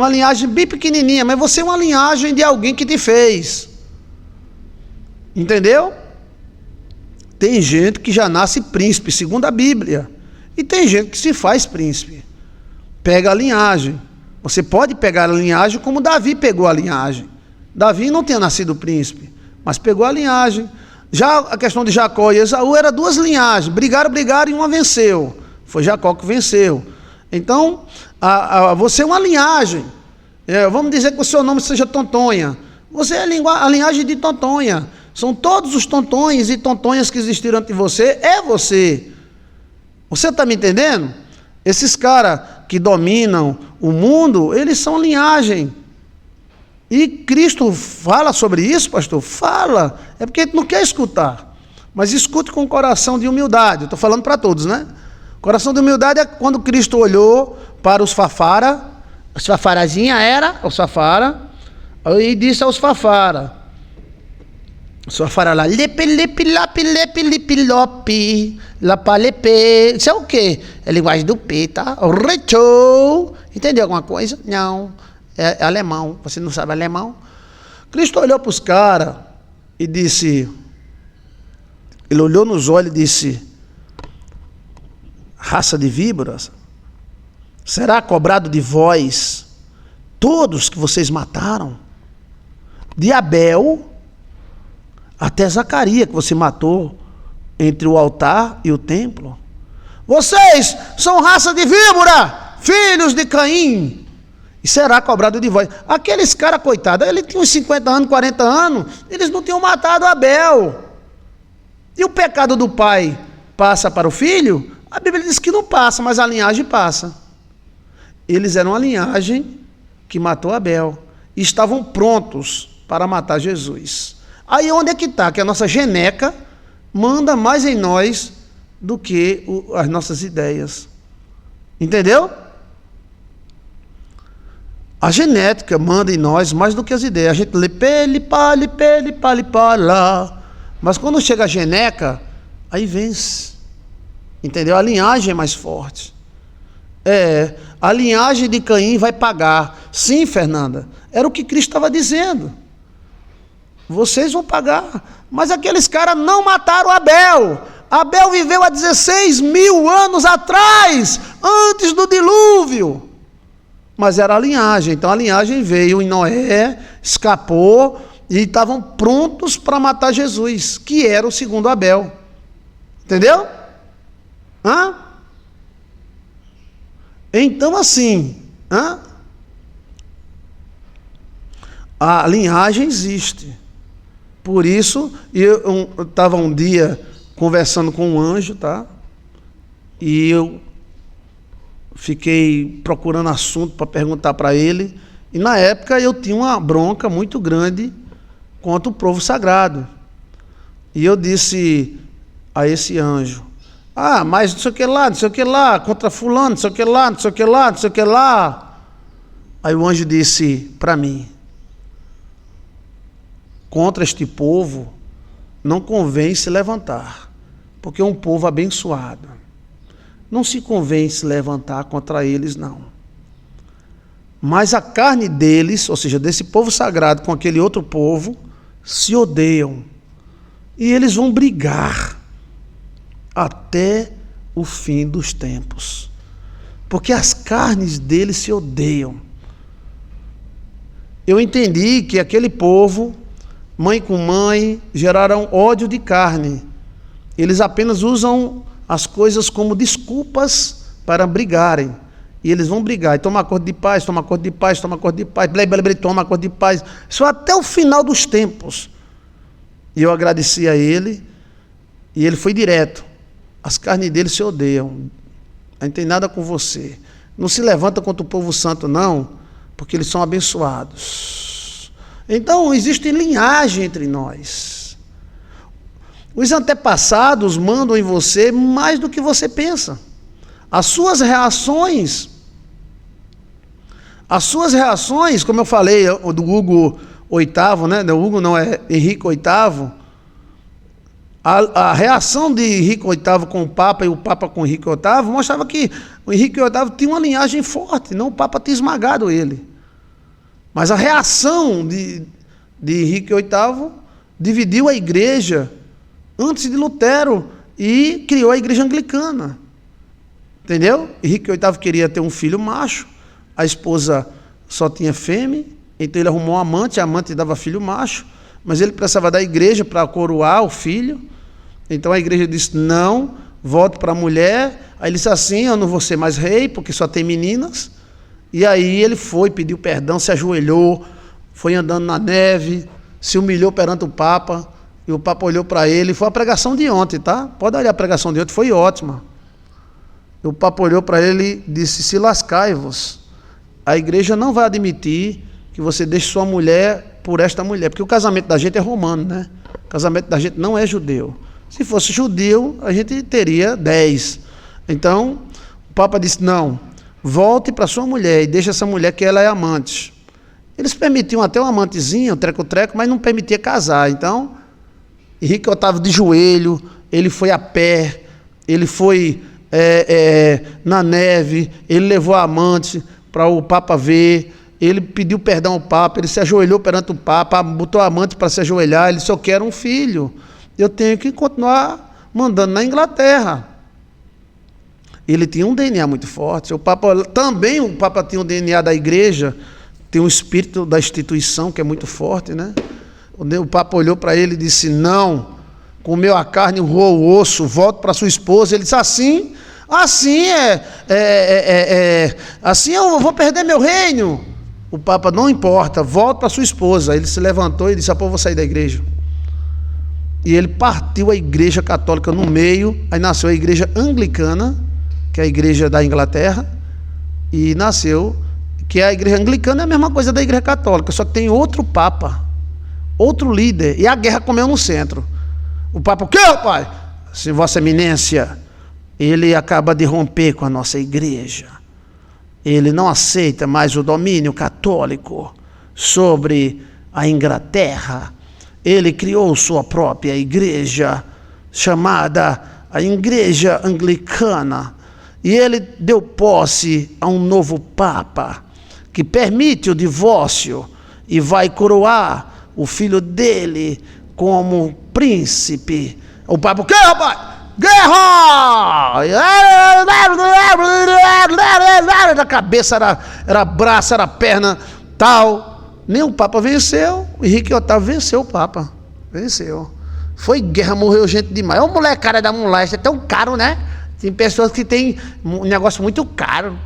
linhagem bem pequenininha, mas você é uma linhagem de alguém que te fez. Entendeu? Tem gente que já nasce príncipe, segundo a Bíblia. E tem gente que se faz príncipe. Pega a linhagem. Você pode pegar a linhagem como Davi pegou a linhagem. Davi não tinha nascido príncipe, mas pegou a linhagem. Já a questão de Jacó e Esaú era duas linhagens. Brigaram e uma venceu. Foi Jacó que venceu. Então, você é uma linhagem. Vamos dizer que o seu nome seja Tontonha. Você é a linhagem de Tontonha. São todos os tontões e tontonhas que existiram ante você, é você. Você está me entendendo? Esses caras que dominam o mundo, eles são linhagem. E Cristo fala sobre isso, pastor? Fala. É porque a gente não quer escutar. Mas escute com o coração de humildade. Eu estou falando para todos, né? Coração de humildade é quando Cristo olhou para os fafara. Os fafarazinha era, os fafara. E disse aos fafara. Só fala lá, lepe, lape, lepe, lope, lapalepe. Isso é o quê? É linguagem do P, tá? Rechou. Entendeu alguma coisa? Não. é alemão. Você não sabe alemão? Cristo olhou para os caras e disse, ele olhou nos olhos e disse, raça de víboras, será cobrado de vós todos que vocês mataram? De Abel até Zacarias, que você matou entre o altar e o templo. Vocês são raça de víbora, filhos de Caim, e será cobrado de vós. Aqueles caras, coitados, eles tinham 50 anos, 40 anos, eles não tinham matado Abel. E o pecado do pai passa para o filho? A Bíblia diz que não passa, mas a linhagem passa. Eles eram a linhagem que matou Abel e estavam prontos para matar Jesus. Aí onde é que está? Que a nossa geneca manda mais em nós do que as nossas ideias. Entendeu? A genética manda em nós mais do que as ideias. A gente lê pele, pali, lá. Mas quando chega a geneca, aí vence. Entendeu? A linhagem é mais forte. A linhagem de Caim vai pagar. Sim, Fernanda, era o que Cristo estava dizendo. Vocês vão pagar. Mas aqueles caras não mataram Abel. Abel viveu há 16 mil anos atrás, antes do dilúvio. Mas era a linhagem. Então a linhagem veio em Noé, escapou, e estavam prontos para matar Jesus, que era o segundo Abel. Entendeu? Então assim, a linhagem existe. Por isso, eu estava um dia conversando com um anjo, tá? E eu fiquei procurando assunto para perguntar para ele. E na época eu tinha uma bronca muito grande contra o povo sagrado. E eu disse a esse anjo, mas não sei o que lá, contra fulano, não sei o que lá, não sei o que lá, não sei o que lá. Aí o anjo disse para mim, contra este povo não convém se levantar, porque é um povo abençoado. Não se convém se levantar contra eles, não. Mas a carne deles, ou seja, desse povo sagrado com aquele outro povo, se odeiam. E eles vão brigar até o fim dos tempos. Porque as carnes deles se odeiam. Eu entendi que aquele povo, mãe com mãe, geraram ódio de carne. Eles apenas usam as coisas como desculpas para brigarem. E eles vão brigar, e toma acordo de paz, toma acordo de paz, toma acordo de paz, toma acordo de paz. Isso até o final dos tempos. E eu agradeci a ele, e ele foi direto. As carnes dele se odeiam. Não tem nada com você. Não se levanta contra o povo santo, não, porque eles são abençoados. Então, existe linhagem entre nós. Os antepassados mandam em você mais do que você pensa. As suas reações, como eu falei, do Hugo VIII, né? O Hugo não, é Henrique VIII. A reação de Henrique VIII com o Papa e o Papa com Henrique VIII mostrava que o Henrique VIII tinha uma linhagem forte, não o Papa tinha esmagado ele. Mas a reação de Henrique VIII dividiu a igreja antes de Lutero e criou a igreja anglicana. Entendeu? Henrique VIII queria ter um filho macho, a esposa só tinha fêmea, então ele arrumou um amante, a amante dava filho macho, mas ele precisava da igreja para coroar o filho. Então a igreja disse, não, volte para a mulher. Aí ele disse assim, eu não vou ser mais rei, porque só tem meninas. E aí ele foi, pediu perdão, se ajoelhou, foi andando na neve, se humilhou perante o Papa, e o Papa olhou para ele. Foi a pregação de ontem, tá? Pode olhar a pregação de ontem, foi ótima. O Papa olhou para ele e disse, se lascai-vos, a igreja não vai admitir que você deixe sua mulher por esta mulher, porque o casamento da gente é romano, né? O casamento da gente não é judeu. Se fosse judeu, a gente teria 10. Então, o Papa disse, não, volte para sua mulher e deixe essa mulher que ela é amante. Eles permitiam até uma amantezinha, um treco-treco, mas não permitia casar. Então, Henrique VIII de joelho, ele foi a pé, ele foi na neve, ele levou a amante para o Papa ver, ele pediu perdão ao Papa, ele se ajoelhou perante o Papa, botou a amante para se ajoelhar, ele disse, eu quero um filho, eu tenho que continuar mandando na Inglaterra. Ele tinha um DNA muito forte, o Papa tinha um DNA da igreja, tem um espírito da instituição que é muito forte, né? O Papa olhou para ele e disse, não, comeu a carne, roou o osso, volta para sua esposa. Ele disse, assim eu vou perder meu reino. O Papa, não importa, volta para sua esposa. Ele se levantou e disse, eu vou sair da igreja. E ele partiu a igreja católica no meio, aí nasceu a igreja anglicana, que é a igreja da Inglaterra, e nasceu, que a igreja anglicana é a mesma coisa da igreja católica, só que tem outro Papa, outro líder, e a guerra comeu no centro. O Papa, o quê, rapaz? Assim, Vossa Eminência, ele acaba de romper com a nossa igreja. Ele não aceita mais o domínio católico sobre a Inglaterra. Ele criou sua própria igreja, chamada a Igreja Anglicana. E ele deu posse a um novo Papa, que permite o divórcio e vai coroar o filho dele como príncipe. O Papa, o quê, rapaz? Guerra! A cabeça era braço, era perna, tal. Nem o Papa venceu, o Henrique VIII venceu o Papa. Venceu. Foi guerra, morreu gente demais. Olha o molecada da moléstia, é tão caro, né? Tem pessoas que têm um negócio muito caro.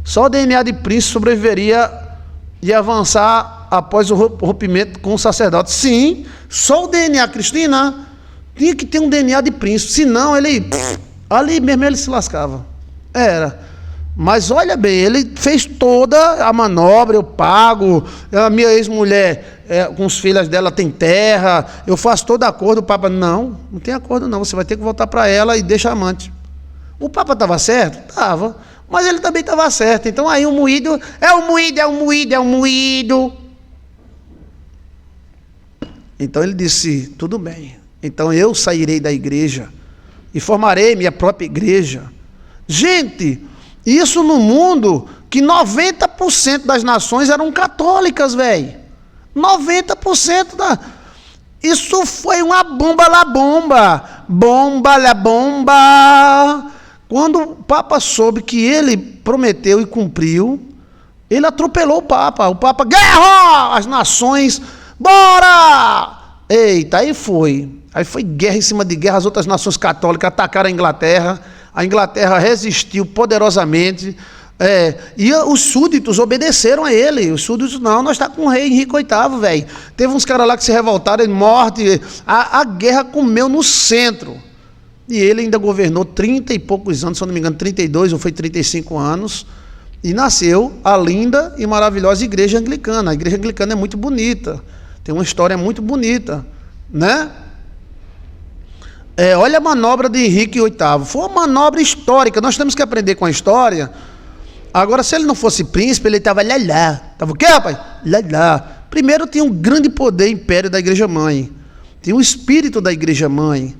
Só o DNA de príncipe sobreviveria e avançar após o rompimento com o sacerdote. Sim, só o DNA, Cristina, tinha que ter um DNA de príncipe, senão ali mesmo ele se lascava. Mas olha bem, ele fez toda a manobra, eu pago, a minha ex-mulher, com os filhos dela tem terra, eu faço todo acordo. O Papa, não tem acordo não, você vai ter que voltar para ela e deixa a amante. O Papa estava certo? Estava, mas ele também estava certo. Então aí o moído, é um moído. Então ele disse, tudo bem, então eu sairei da igreja e formarei minha própria igreja. Gente, isso no mundo que 90% das nações eram católicas, velho. 90% da... Isso foi uma bomba la bomba. Bomba la bomba. Quando o Papa soube que ele prometeu e cumpriu, ele atropelou o Papa. O Papa, guerra! As nações, bora! Eita, aí foi. Aí foi guerra em cima de guerra. As outras nações católicas atacaram a Inglaterra. A Inglaterra resistiu poderosamente. E os súditos obedeceram a ele. Os súditos, não, nós estamos com o rei Henrique VIII, velho. Teve uns caras lá que se revoltaram, morte. A guerra comeu no centro. E ele ainda governou 30 e poucos anos, se eu não me engano, 32 ou foi 35 anos. E nasceu a linda e maravilhosa igreja anglicana. A igreja anglicana é muito bonita. Tem uma história muito bonita, né? Olha a manobra de Henrique VIII. Foi uma manobra histórica. Nós temos que aprender com a história. Agora, se ele não fosse príncipe, ele estava lá. Estava o quê, rapaz? Lá. Primeiro, tinha um grande poder império da igreja-mãe. Tinha o espírito da igreja-mãe,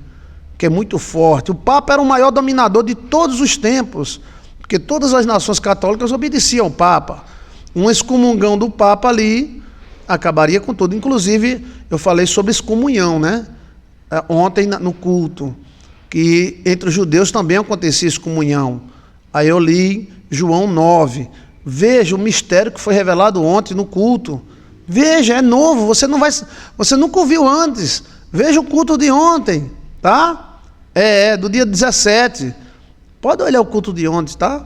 que é muito forte. O Papa era o maior dominador de todos os tempos, porque todas as nações católicas obedeciam ao Papa. Um excomungão do Papa ali acabaria com tudo. Inclusive, eu falei sobre excomunhão, né? Ontem no culto, que entre os judeus também acontecia excomunhão. Aí eu li João 9. Veja o mistério que foi revelado ontem no culto. Veja, é novo, você nunca ouviu antes. Veja o culto de ontem, tá? Do dia 17. Pode olhar o culto de ontem, tá?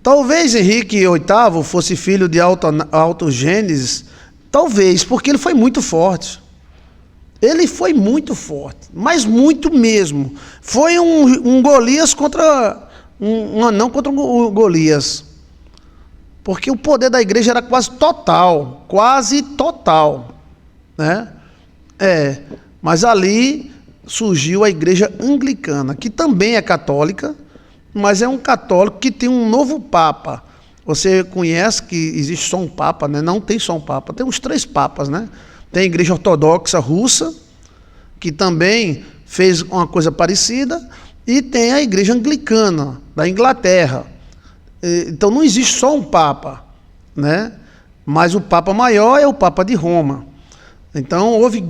Talvez Henrique VIII fosse filho de autogênese, talvez, porque ele foi muito forte. Ele foi muito forte, mas muito mesmo. Foi um Golias contra um anão contra um Golias. Porque o poder da igreja era quase total, né? Mas ali surgiu a igreja anglicana, que também é católica, mas é um católico que tem um novo Papa. Você conhece que existe só um Papa, né? Não tem só um Papa, tem uns 3 Papas, né? Tem a igreja ortodoxa russa, que também fez uma coisa parecida, e tem a igreja anglicana da Inglaterra. Então não existe só um Papa, né? Mas o Papa maior é o Papa de Roma. Então houve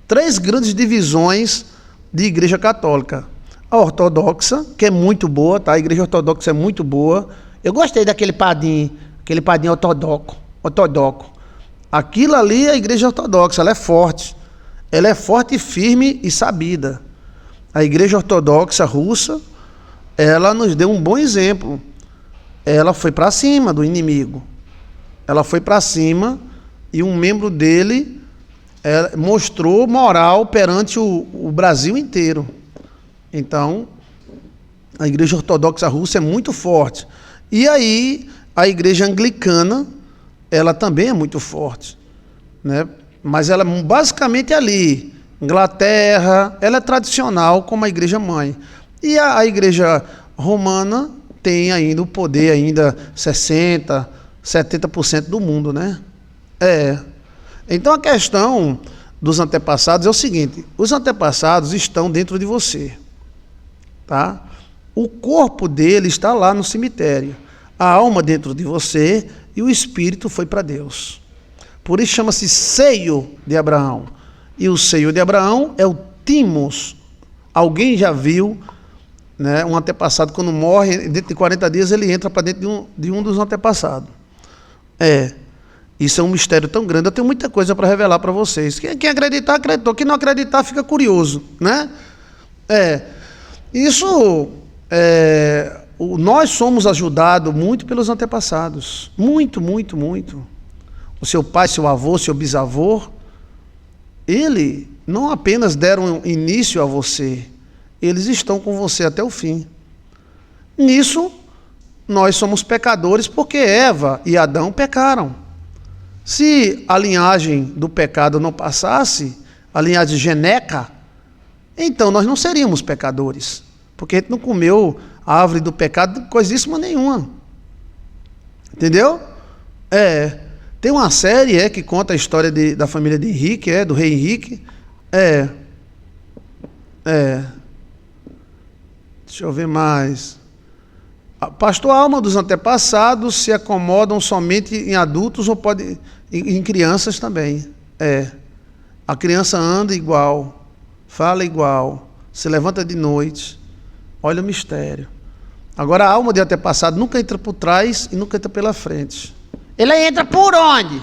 três grandes divisões de Igreja Católica. A ortodoxa, que é muito boa, tá? A Igreja Ortodoxa é muito boa. Eu gostei daquele padinho ortodoxo. Aquilo ali é a Igreja Ortodoxa, ela é forte. Ela é forte, firme e sabida. A Igreja Ortodoxa russa, ela nos deu um bom exemplo. Ela foi para cima do inimigo. Ela foi para cima e um membro dele mostrou moral perante o Brasil inteiro. Então, a Igreja Ortodoxa russa é muito forte. E aí, a Igreja Anglicana, ela também é muito forte, né? Mas ela basicamente é ali, Inglaterra, ela é tradicional como a Igreja Mãe. E a Igreja Romana tem ainda o poder, ainda 60%, 70% do mundo, né? Então a questão dos antepassados é o seguinte: os antepassados estão dentro de você, tá? O corpo dele está lá no cemitério, a alma dentro de você e o espírito foi para Deus. Por isso chama-se seio de Abraão. E o seio de Abraão é o timos. Alguém já viu, né, um antepassado quando morre, dentro de 40 dias ele entra para dentro de um dos antepassados. Isso é um mistério tão grande. Eu tenho muita coisa para revelar para vocês. Quem acreditar, acreditou. Quem não acreditar, fica curioso, né? Nós somos ajudados muito pelos antepassados. Muito, muito, muito. O seu pai, seu avô, seu bisavô, ele não apenas deram início a você, eles estão com você até o fim. Nisso, nós somos pecadores porque Eva e Adão pecaram. Se a linhagem do pecado não passasse, a linhagem geneca, então nós não seríamos pecadores, porque a gente não comeu a árvore do pecado, coisíssima nenhuma. Entendeu? Tem uma série que conta a história da família de Henrique, do rei Henrique. Deixa eu ver mais. Pastor, a alma dos antepassados se acomodam somente em adultos ou pode em crianças também. A criança anda igual, fala igual, se levanta de noite. Olha o mistério. Agora a alma de antepassado nunca entra por trás e nunca entra pela frente. Ela entra por onde?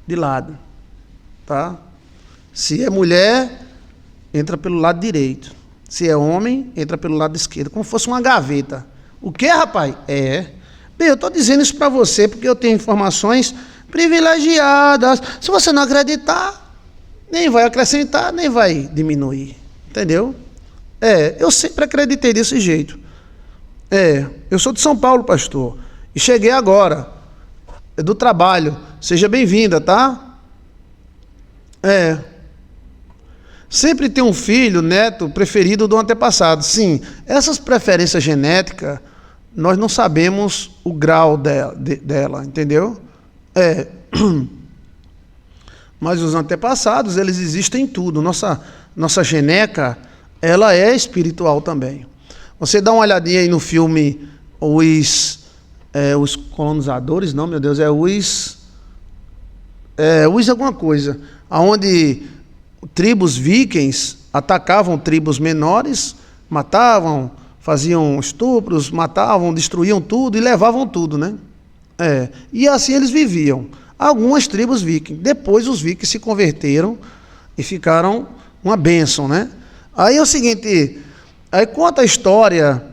De lado. Tá? Se é mulher, entra pelo lado direito. Se é homem, entra pelo lado esquerdo, como se fosse uma gaveta. O que, rapaz? Bem, eu estou dizendo isso para você porque eu tenho informações privilegiadas. Se você não acreditar, nem vai acrescentar, nem vai diminuir. Entendeu? Eu sempre acreditei desse jeito. Eu sou de São Paulo, pastor, e cheguei agora, do trabalho. Seja bem-vinda, tá? Sempre tem um filho, neto, preferido do antepassado. Sim, essas preferências genéticas, nós não sabemos o grau dela, entendeu? Mas os antepassados, eles existem em tudo. Nossa genética, ela é espiritual também. Você dá uma olhadinha aí no filme Os Colonizadores, não, meu Deus, os alguma coisa, onde tribos vikings atacavam tribos menores, matavam, faziam estupros, matavam, destruíam tudo e levavam tudo, né? E assim eles viviam. Algumas tribos vikings. Depois os vikings se converteram e ficaram uma bênção, né? Aí é o seguinte, aí conta a história,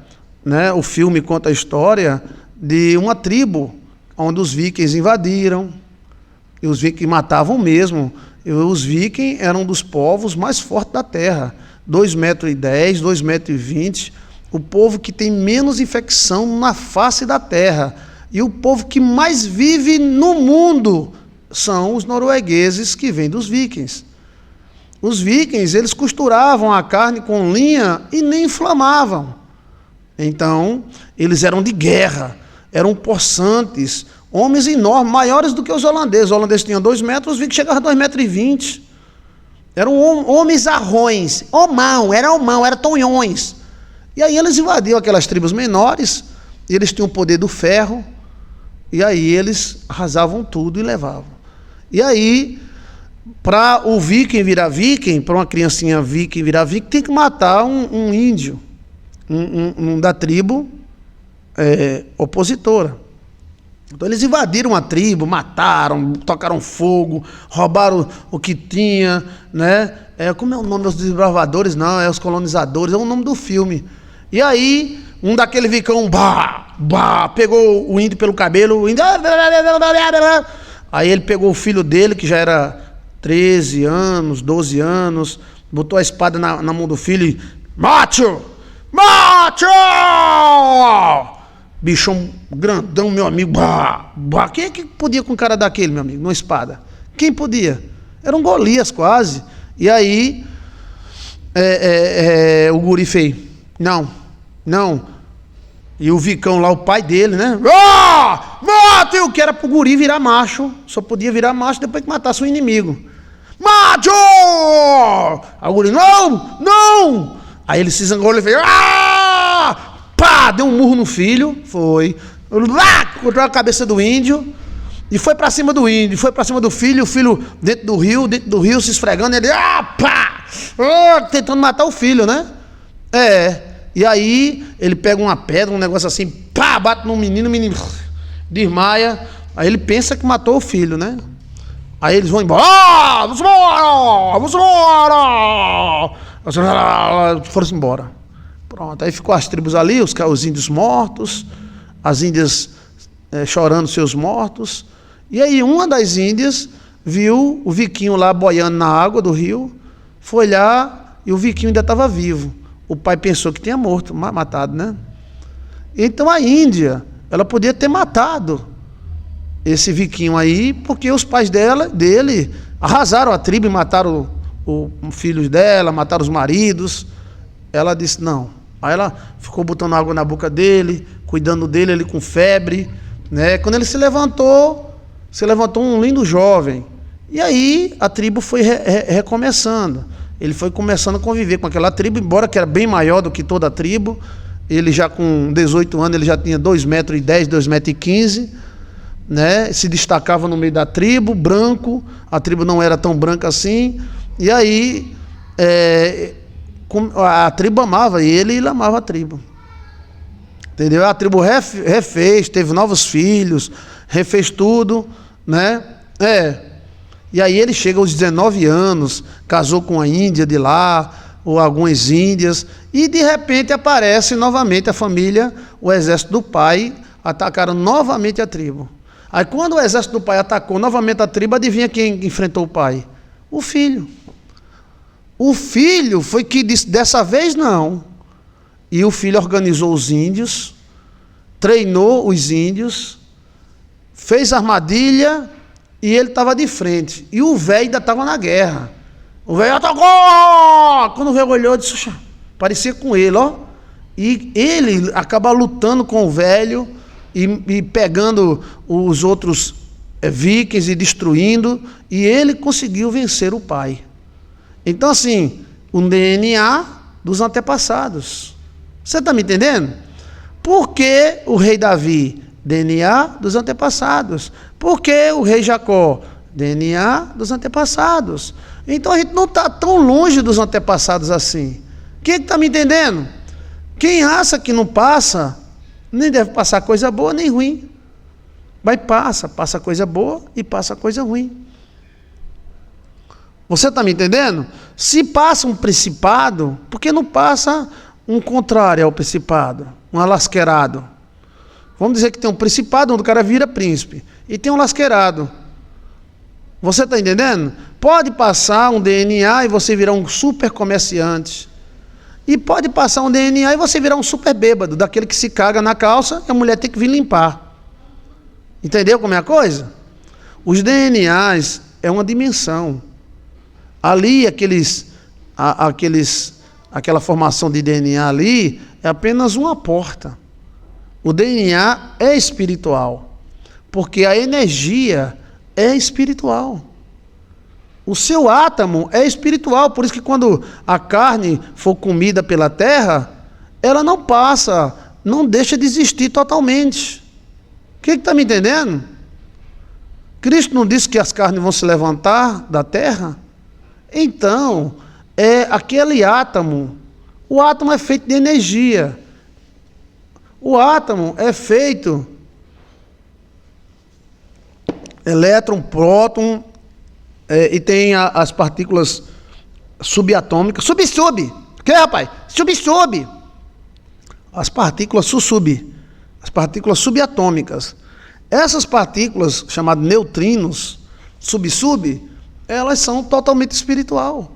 né? O filme conta a história de uma tribo onde os vikings invadiram e os vikings matavam mesmo. E os vikings eram um dos povos mais fortes da terra, 2,10 metros, 2,20 metros, o povo que tem menos infecção na face da terra. E o povo que mais vive no mundo são os noruegueses que vêm dos vikings. Os vikings, eles costuravam a carne com linha e nem inflamavam. Então, eles eram de guerra, eram possantes, homens enormes, maiores do que os holandeses. Os holandeses tinham 2 metros, os vikings chegavam a 2,20 metros. Eram homens arrões, era tonhões. E aí eles invadiam aquelas tribos menores, eles tinham o poder do ferro, e aí eles arrasavam tudo e levavam. E aí, para o viking virar viking, para uma criancinha viking virar viking, tem que matar um índio, um da tribo opositora. Então eles invadiram a tribo, mataram, tocaram fogo, roubaram o que tinha, né? Como é o nome dos desbravadores? Não, é os colonizadores, é o nome do filme. E aí, um daquele vicão, pegou o índio pelo cabelo, o índio... Aí ele pegou o filho dele, que já era 13 anos, 12 anos, botou a espada na mão do filho e... Macho! Macho! Bichão grandão, meu amigo. Quem é que podia com um cara daquele, meu amigo, numa espada? Quem podia? Era um Golias quase. E aí, o guri fez, não. E o vicão lá, o pai dele, né? Mate! O que era pro guri virar macho. Só podia virar macho depois que matasse o inimigo. Macho! Aí o guri, não! Aí ele se zangou e fez, deu um murro no filho, cortou a cabeça do índio e foi pra cima do índio, foi pra cima do filho, o filho dentro do rio se esfregando, ele tentando matar o filho, né? E aí ele pega uma pedra, um negócio assim, bate no menino, o menino desmaia, aí ele pensa que matou o filho, né? Aí eles vão embora, vamos embora, foram embora. Pronto, aí ficou as tribos ali, os índios mortos, as índias chorando seus mortos. E aí uma das índias viu o viquinho lá boiando na água do rio, foi lá e o viquinho ainda estava vivo. O pai pensou que tinha matado, né? Então a Índia, ela podia ter matado esse viquinho aí, porque os pais dele arrasaram a tribo e mataram os filhos dela, mataram os maridos. Ela disse não. Aí ela ficou botando água na boca dele, cuidando dele, ele com febre, né? Quando ele se levantou um lindo jovem. E aí a tribo foi recomeçando. Ele foi começando a conviver com aquela tribo, embora que era bem maior do que toda a tribo. Ele já com 18 anos, ele já tinha 2,10 metros, 2,15 metros, né? Se destacava no meio da tribo, branco. A tribo não era tão branca assim. E aí... a tribo amava ele e ele amava a tribo, entendeu? A tribo refez, teve novos filhos, refez tudo, né? E aí ele chega aos 19 anos, casou com a índia de lá, ou algumas índias, e de repente aparece novamente a família, o exército do pai, atacaram novamente a tribo. Aí quando o exército do pai atacou novamente a tribo, adivinha quem enfrentou o pai? O filho. O filho foi que disse, dessa vez não. E o filho organizou os índios, treinou os índios, fez armadilha e ele estava de frente. E o velho ainda estava na guerra. O velho atacou! Quando o velho olhou, disse, parecia com ele, ó. E ele acaba lutando com o velho e pegando os outros vikings e destruindo. E ele conseguiu vencer o pai. Então, assim, o DNA dos antepassados. Você está me entendendo? Por que o rei Davi? DNA dos antepassados. Por que o rei Jacó? DNA dos antepassados. Então, a gente não está tão longe dos antepassados assim. Quem está me entendendo? Quem acha que não passa, nem deve passar coisa boa nem ruim. Mas passa coisa boa e passa coisa ruim. Você está me entendendo? Se passa um principado, por que não passa um contrário ao principado? Um alasquerado. Vamos dizer que tem um principado onde o cara vira príncipe. E tem um lasquerado. Você está entendendo? Pode passar um DNA e você virar um super comerciante. E pode passar um DNA e você virar um super bêbado, daquele que se caga na calça e a mulher tem que vir limpar. Entendeu como é a coisa? Os DNAs é uma dimensão. Ali, aquela formação de DNA ali é apenas uma porta. O DNA é espiritual, porque a energia é espiritual. O seu átomo é espiritual, por isso que quando a carne for comida pela terra, ela não passa não deixa de existir totalmente. O que está me entendendo? Cristo não disse que as carnes vão se levantar da terra? Então, é aquele átomo. O átomo é feito de energia. O átomo é feito elétron, próton, e tem as partículas subatômicas. Sub. O que, rapaz? Sub. As partículas as partículas subatômicas. Essas partículas, chamadas neutrinos, sub, elas são totalmente espiritual.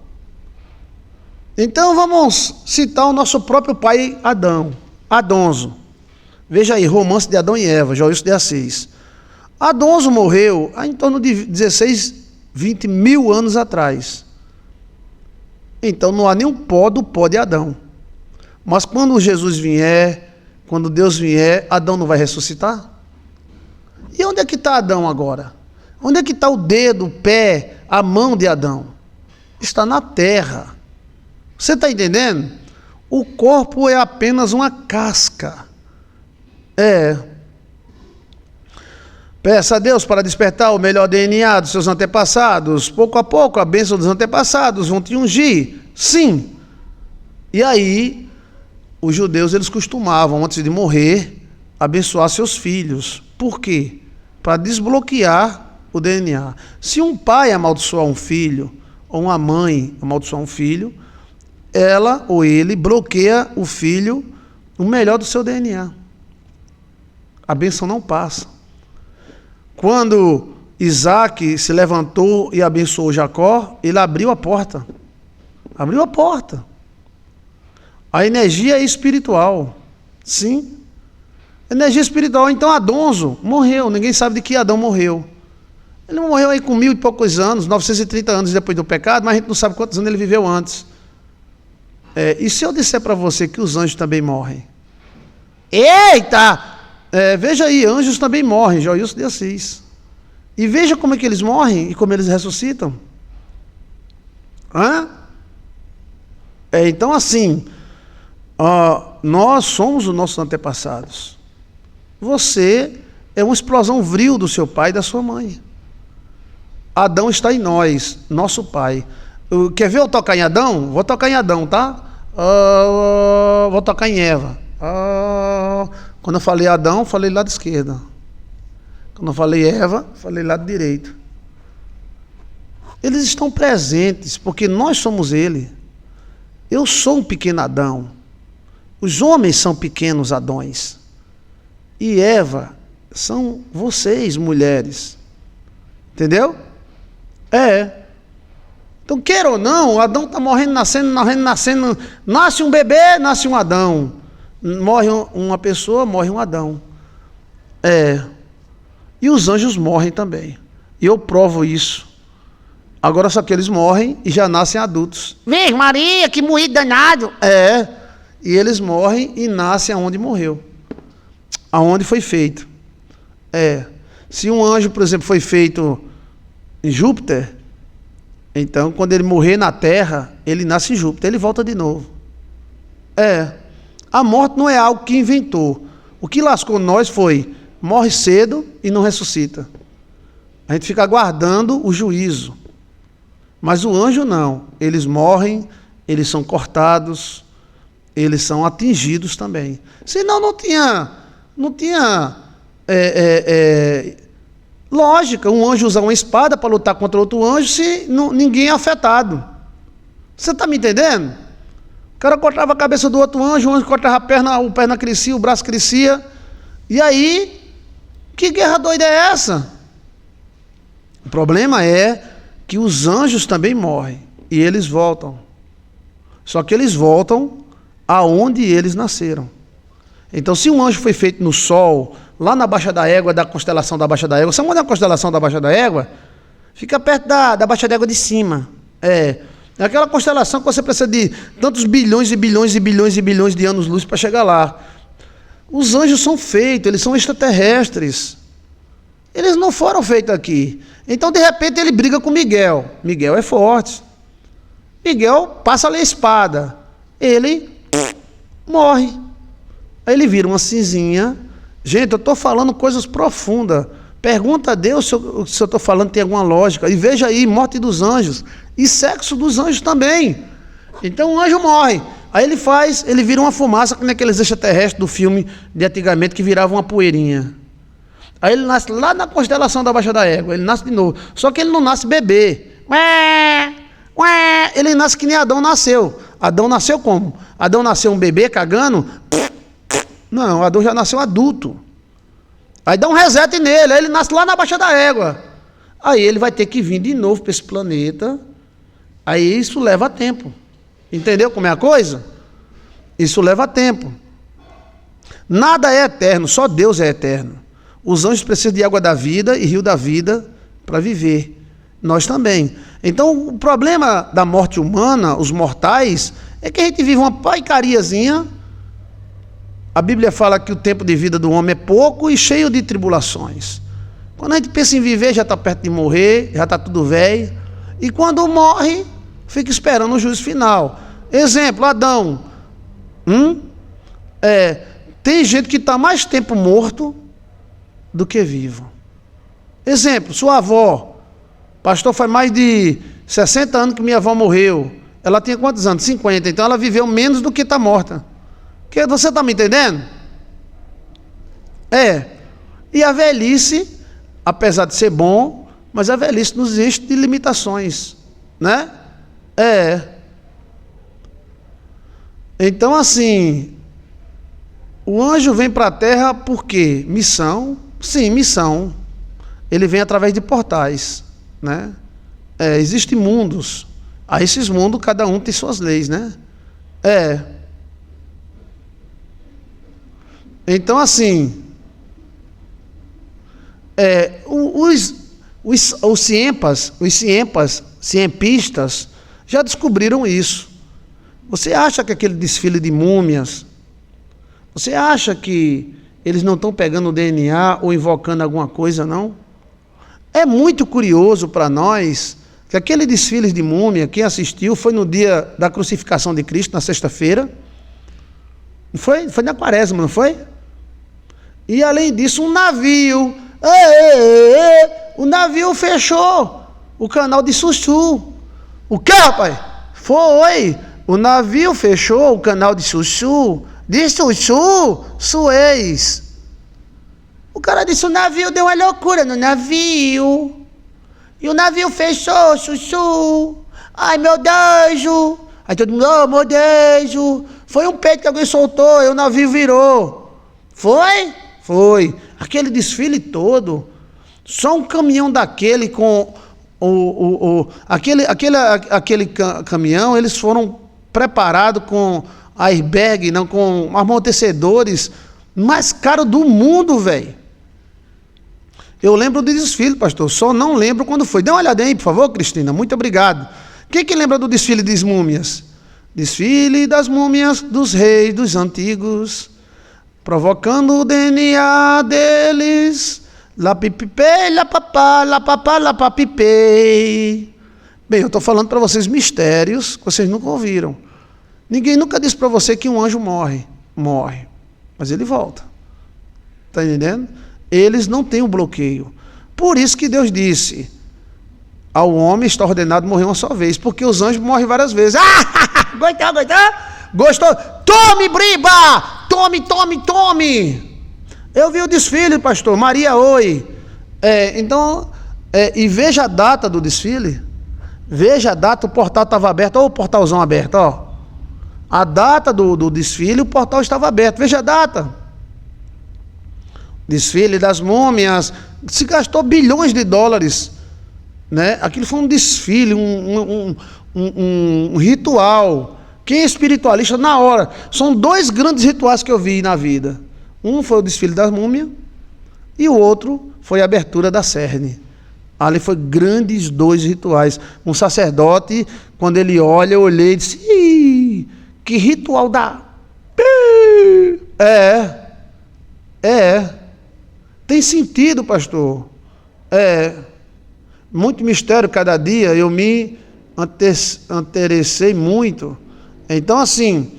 Então vamos citar o nosso próprio pai Adão, Adonso. Veja aí, romance de Adão e Eva, Joilson de Assis. Adonso morreu há em torno de 16, 20 mil anos atrás. Então não há nenhum pó do pó de Adão. Mas quando Jesus vier, quando Deus vier, Adão não vai ressuscitar? E onde é que está Adão agora? Onde é que está o dedo, o pé, a mão de Adão? Está na terra. Você está entendendo? O corpo é apenas uma casca. Peça a Deus para despertar o melhor DNA dos seus antepassados. Pouco a pouco, a bênção dos antepassados vão te ungir. Sim. E aí, os judeus, eles costumavam, antes de morrer, abençoar seus filhos. Por quê? Para desbloquear o DNA. Se um pai amaldiçoar um filho, ou uma mãe amaldiçoar um filho, ela ou ele bloqueia o filho, o melhor do seu DNA. A bênção não passa. Quando Isaac se levantou e abençoou Jacó, ele abriu a porta. Abriu a porta. A energia é espiritual. Sim. Energia espiritual. Então Adonso morreu. Ninguém sabe de que Adão morreu. Ele morreu aí com 1000 e poucos anos, 930 anos depois do pecado, mas a gente não sabe quantos anos ele viveu antes. E se eu disser para você que os anjos também morrem? Eita! Veja aí, anjos também morrem, Joilson de Assis. E veja como é que eles morrem e como eles ressuscitam. Então assim, nós somos os nossos antepassados. Você é uma explosão vril do seu pai e da sua mãe. Adão está em nós, nosso pai. Quer ver eu tocar em Adão? Vou tocar em Adão, tá? Vou tocar em Eva. Quando eu falei Adão, falei lado esquerdo. Quando eu falei Eva, falei lado direito. Eles estão presentes, porque nós somos ele. Eu sou um pequeno Adão. Os homens são pequenos Adões. E Eva são vocês, mulheres. Entendeu? Então, queira ou não, Adão está morrendo, nascendo. Nasce um bebê, nasce um Adão. Morre uma pessoa, morre um Adão. E os anjos morrem também. E eu provo isso. Agora só que eles morrem e já nascem adultos. Virgem Maria, que moído danado. E eles morrem e nascem aonde morreu. Aonde foi feito. Se um anjo, por exemplo, foi feito em Júpiter, então quando ele morrer na Terra, ele nasce em Júpiter, ele volta de novo. A morte não é algo que inventou. O que lascou nós foi, morre cedo e não ressuscita. A gente fica aguardando o juízo. Mas o anjo não. Eles morrem, eles são cortados, eles são atingidos também. Senão não tinha lógica, um anjo usar uma espada para lutar contra outro anjo se ninguém é afetado. Você está me entendendo? O cara cortava a cabeça do outro anjo, o anjo cortava a perna crescia, o braço crescia. E aí, que guerra doida é essa? O problema é que os anjos também morrem e eles voltam. Só que eles voltam aonde eles nasceram. Então, se um anjo foi feito no sol, lá na Baixa da Égua, da constelação da Baixa da Égua, sabe onde é a constelação da Baixa da Égua? Fica perto da Baixa da Égua de cima. É aquela constelação que você precisa de tantos bilhões e bilhões e bilhões e bilhões de anos-luz para chegar lá. Os anjos são feitos, eles são extraterrestres. Eles não foram feitos aqui. Então, de repente, ele briga com Miguel. Miguel é forte. Miguel passa ali a espada. Ele morre. Aí ele vira uma cinzinha. Gente, eu estou falando coisas profundas. Pergunta a Deus se eu estou falando tem alguma lógica. E veja aí, morte dos anjos. E sexo dos anjos também. Então o anjo morre. Aí ele vira uma fumaça, como aqueles extraterrestres do filme de antigamente que viravam uma poeirinha. Aí ele nasce lá na constelação da Baixa da Égua. Ele nasce de novo. Só que ele não nasce bebê. Ele nasce que nem Adão nasceu. Adão nasceu como? Adão nasceu um bebê cagando? Não, Adão já nasceu adulto. Aí dá um reset nele, aí ele nasce lá na Baixa da Égua. Aí ele vai ter que vir de novo para esse planeta. Aí isso leva tempo. Entendeu como é a coisa? Isso leva tempo. Nada é eterno, só Deus é eterno. Os anjos precisam de água da vida e rio da vida para viver. Nós também. Então o problema da morte humana, os mortais, é que a gente vive uma paicariazinha. A Bíblia fala que o tempo de vida do homem é pouco e cheio de tribulações. Quando a gente pensa em viver, já está perto de morrer, já está tudo velho. E quando morre, fica esperando o juízo final. Exemplo, Adão. Tem gente que está mais tempo morto do que vivo. Exemplo, sua avó. Pastor, faz mais de 60 anos que minha avó morreu. Ela tinha quantos anos? 50. Então ela viveu menos do que está morta. Você está me entendendo? E a velhice, apesar de ser bom, mas a velhice nos enche de limitações, né? Então assim, o anjo vem para a terra por quê? Missão? Sim, missão. Ele vem através de portais, né? Existem mundos. A esses mundos, cada um tem suas leis, né? Então, assim, os cientistas já descobriram isso. Você acha que aquele desfile de múmias, você acha que eles não estão pegando o DNA ou invocando alguma coisa, não? É muito curioso para nós que aquele desfile de múmia, quem assistiu, foi no dia da crucificação de Cristo, na sexta-feira. Foi na quaresma, não foi? E além disso, um navio. O navio fechou o canal de Sussu. O quê, rapaz? Foi. O navio fechou o canal de Sussu. De Sussu, Suez. O cara disse, o navio deu uma loucura no navio. E o navio fechou, Sussu. Ai, meu Deus. Aí todo mundo, oh, meu Deus. Foi um peito que alguém soltou e o navio virou. Foi? Foi. Aquele desfile todo, só um caminhão daquele com aquele caminhão, eles foram preparados com airbag, não, com amortecedores mais caros do mundo, velho. Eu lembro do desfile, pastor, só não lembro quando foi. Dê uma olhada aí, por favor, Cristina, muito obrigado. Quem que lembra do desfile das múmias? Desfile das múmias dos reis dos antigos, provocando o DNA deles. La pipipei, la papá, la papipei. Bem, eu estou falando para vocês mistérios que vocês nunca ouviram. Ninguém nunca disse para você que um anjo morre. Morre. Mas ele volta. Está entendendo? Eles não têm o bloqueio. Por isso que Deus disse, ao homem está ordenado morrer uma só vez, porque os anjos morrem várias vezes. Gostou? Tome, briba! Tome! Eu vi o desfile, pastor, Maria, oi. E veja a data do desfile. Veja a data, o portal estava aberto. Olha o portalzão aberto, ó. A data do desfile, o portal estava aberto. Veja a data. Desfile das múmias. Se gastou bilhões de dólares, né? Aquilo foi um desfile, um ritual. Quem é espiritualista, na hora. São dois grandes rituais que eu vi na vida. Um foi o desfile das múmias e o outro foi a abertura da Cerne. Ali foi grandes dois rituais. Um sacerdote, quando ele olha, eu olhei e disse, ih, que ritual da... Tem sentido, pastor. Muito mistério cada dia, eu me interessei muito. Então, assim,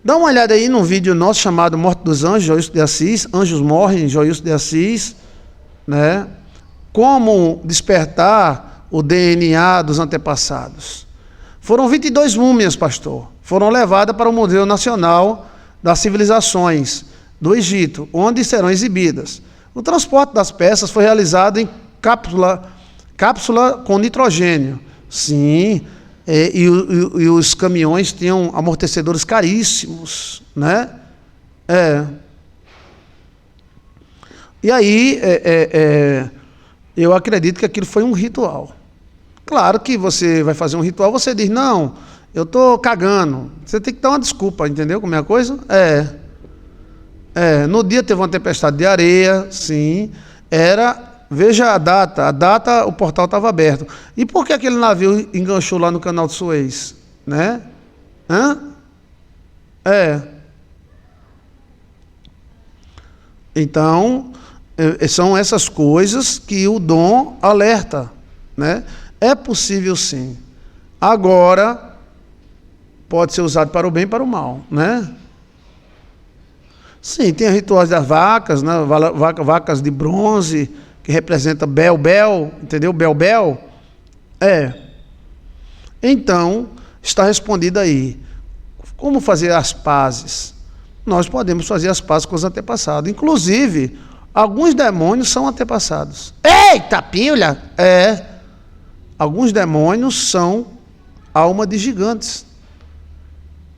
Dá uma olhada aí num vídeo nosso chamado Morte dos Anjos, Joilson de Assis. Anjos morrem, Joilson de Assis, né? Como despertar o DNA dos antepassados. Foram 22 múmias, pastor. Foram levadas para o Museu Nacional das Civilizações do Egito, onde serão exibidas. O transporte das peças foi realizado em cápsula com nitrogênio. Sim, e os caminhões tinham amortecedores caríssimos, né? E aí, eu acredito que aquilo foi um ritual. Claro que você vai fazer um ritual, você diz, não, eu estou cagando. Você tem que dar uma desculpa, entendeu como é a coisa? No dia teve uma tempestade de areia, sim, veja a data o portal estava aberto. E por que aquele navio enganchou lá no canal de Suez? Né? Então, são essas coisas que o dom alerta, né? É possível sim. Agora, pode ser usado para o bem e para o mal, né? Sim, tem rituais das vacas, né? Vacas de bronze, que representa Bel, entendeu? Bel. Então, está respondido aí. Como fazer as pazes? Nós podemos fazer as pazes com os antepassados. Inclusive, alguns demônios são antepassados. Eita, pilha! Alguns demônios são alma de gigantes.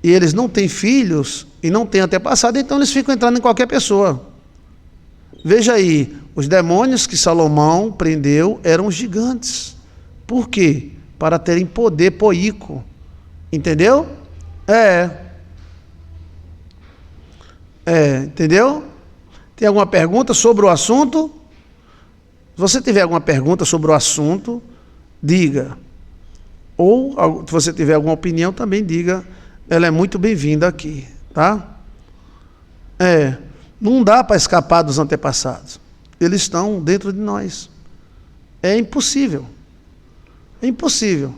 E eles não têm filhos e não têm antepassado, então eles ficam entrando em qualquer pessoa. Veja aí, os demônios que Salomão prendeu eram gigantes. Por quê? Para terem poder poíco. Entendeu? Entendeu? Tem alguma pergunta sobre o assunto? Se você tiver alguma pergunta sobre o assunto, diga. Ou, se você tiver alguma opinião, também diga. Ela é muito bem-vinda aqui, tá? Não dá para escapar dos antepassados. Eles estão dentro de nós. É impossível. É impossível.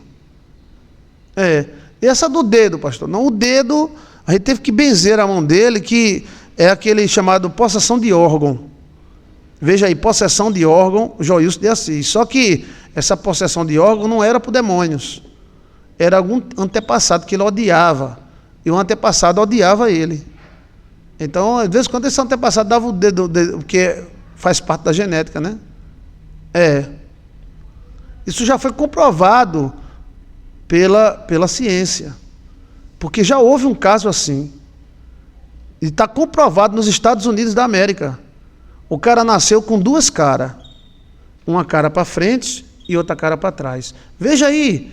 E essa do dedo, pastor? Não, o dedo, a gente teve que benzer a mão dele, que é aquele chamado possessão de órgão. Veja aí, possessão de órgão, Joilson de Assis. Só que essa possessão de órgão não era por demônios. Era algum antepassado que ele odiava. E o antepassado odiava ele. Então, às vezes, quando esse antepassado dava o dedo, porque faz parte da genética, né? Isso já foi comprovado pela ciência. Porque já houve um caso assim. E está comprovado nos Estados Unidos da América. O cara nasceu com duas caras. Uma cara para frente e outra cara para trás. Veja aí.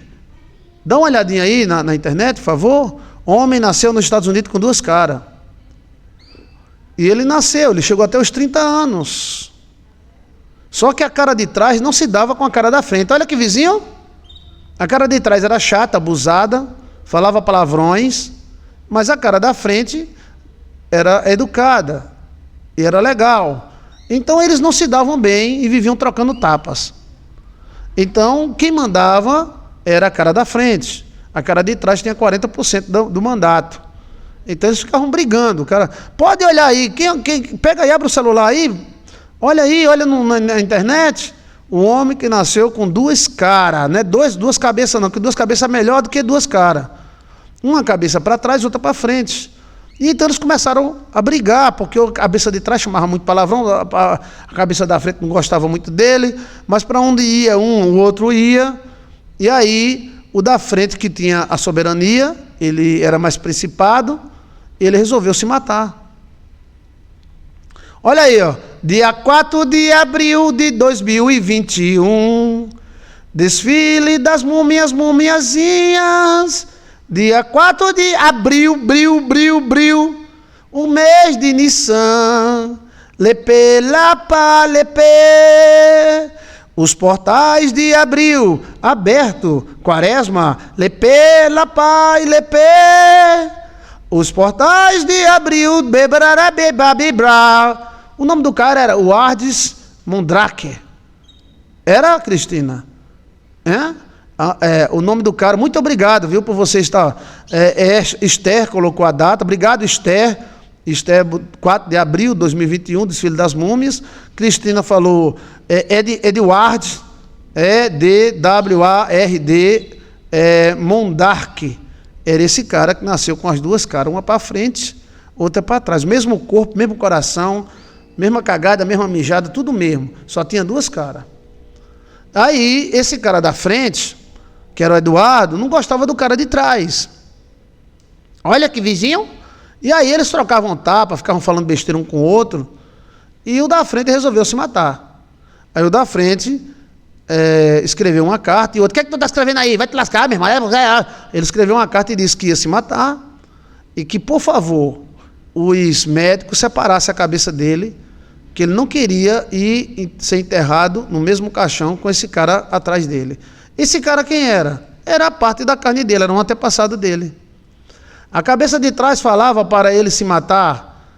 Dá uma olhadinha aí na internet, por favor. Homem nasceu nos Estados Unidos com duas caras. E ele chegou até os 30 anos. Só que a cara de trás não se dava com a cara da frente. Olha que vizinho. A cara de trás era chata, abusada, falava palavrões, mas a cara da frente era educada e era legal. Então eles não se davam bem e viviam trocando tapas. Então quem mandava era a cara da frente. A cara de trás tinha 40% do mandato. Então eles ficavam brigando. Cara, pode olhar aí, quem pega e abre o celular aí, olha aí, olha na internet. Um homem que nasceu com duas caras, não é duas cabeças não, porque duas cabeças é melhor do que duas caras. Uma cabeça para trás, outra para frente. E então eles começaram a brigar, porque a cabeça de trás chamava muito palavrão, a cabeça da frente não gostava muito dele, mas para onde ia um, o outro ia. E aí, o da frente, que tinha a soberania, ele era mais principado, ele resolveu se matar. Olha aí, ó. Dia 4 de abril de 2021, desfile das mumiazinhas. Dia 4 de abril, bril, o mês de Nissan. Lepê, lapa, lepê. Os portais de abril, aberto, quaresma. Lepê, lapa e lepê. Os portais de abril, bebrará, beba, bebra. O nome do cara era Wardes Mondrake. Era, Cristina? O nome do cara, muito obrigado, viu, por você estar. Esther colocou a data, obrigado, Esther. Esther, 4 de abril de 2021, desfile das múmias. Cristina falou, Edward, EDWARD, Mondarque. Era esse cara que nasceu com as duas caras, uma para frente, outra para trás. Mesmo corpo, mesmo coração, mesma cagada, mesma mijada, tudo mesmo. Só tinha duas caras. Aí, esse cara da frente, que era o Eduardo, não gostava do cara de trás. Olha que vizinho. E aí eles trocavam tapa, ficavam falando besteira um com o outro. E o da frente resolveu se matar. Aí o da frente escreveu uma carta, e o outro, o que é que tu está escrevendo aí? Vai te lascar, meu irmão. Ele escreveu uma carta e disse que ia se matar, e que, por favor, os médicos separassem a cabeça dele, que ele não queria ser enterrado no mesmo caixão com esse cara atrás dele. Esse cara quem era? Era a parte da carne dele, era um antepassado dele. A cabeça de trás falava para ele se matar.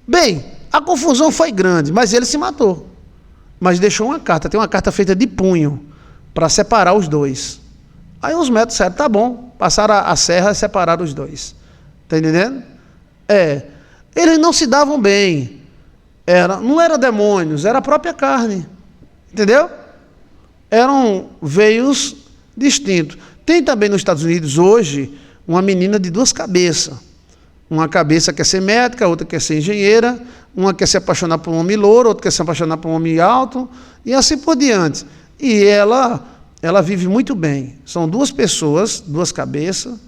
Bem, a confusão foi grande, mas ele se matou. Mas deixou uma carta, tem uma carta feita de punho, para separar os dois. Aí os médicos disseram, tá bom, passaram a serra e separaram os dois. Está entendendo? Eles não se davam bem. Não eram demônios, era a própria carne. Entendeu? Eram veios distintos. Tem também nos Estados Unidos hoje uma menina de duas cabeças. Uma cabeça quer ser médica, outra quer ser engenheira, uma quer se apaixonar por um homem louro, outra quer se apaixonar por um homem alto, e assim por diante. E ela vive muito bem. São duas pessoas, duas cabeças,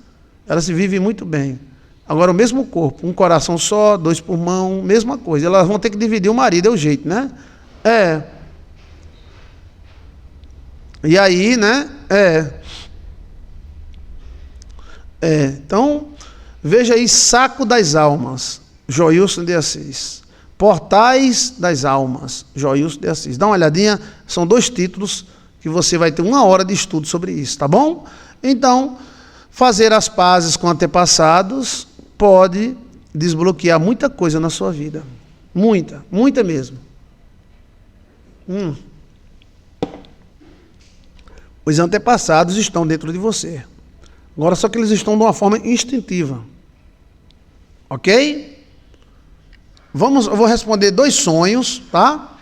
elas se vivem muito bem. Agora, o mesmo corpo, um coração só, dois pulmão, mesma coisa. Elas vão ter que dividir o marido, é o jeito, né? E aí, né? Então, veja aí, Saco das Almas, Joilson de Assis. Portais das Almas, Joilson de Assis. Dá uma olhadinha, são 2 títulos que você vai ter 1 hora de estudo sobre isso, tá bom? Então, fazer as pazes com antepassados pode desbloquear muita coisa na sua vida. Muita, muita mesmo. Os antepassados estão dentro de você. Agora, só que eles estão de uma forma instintiva. Ok? Eu vou responder 2 sonhos, tá?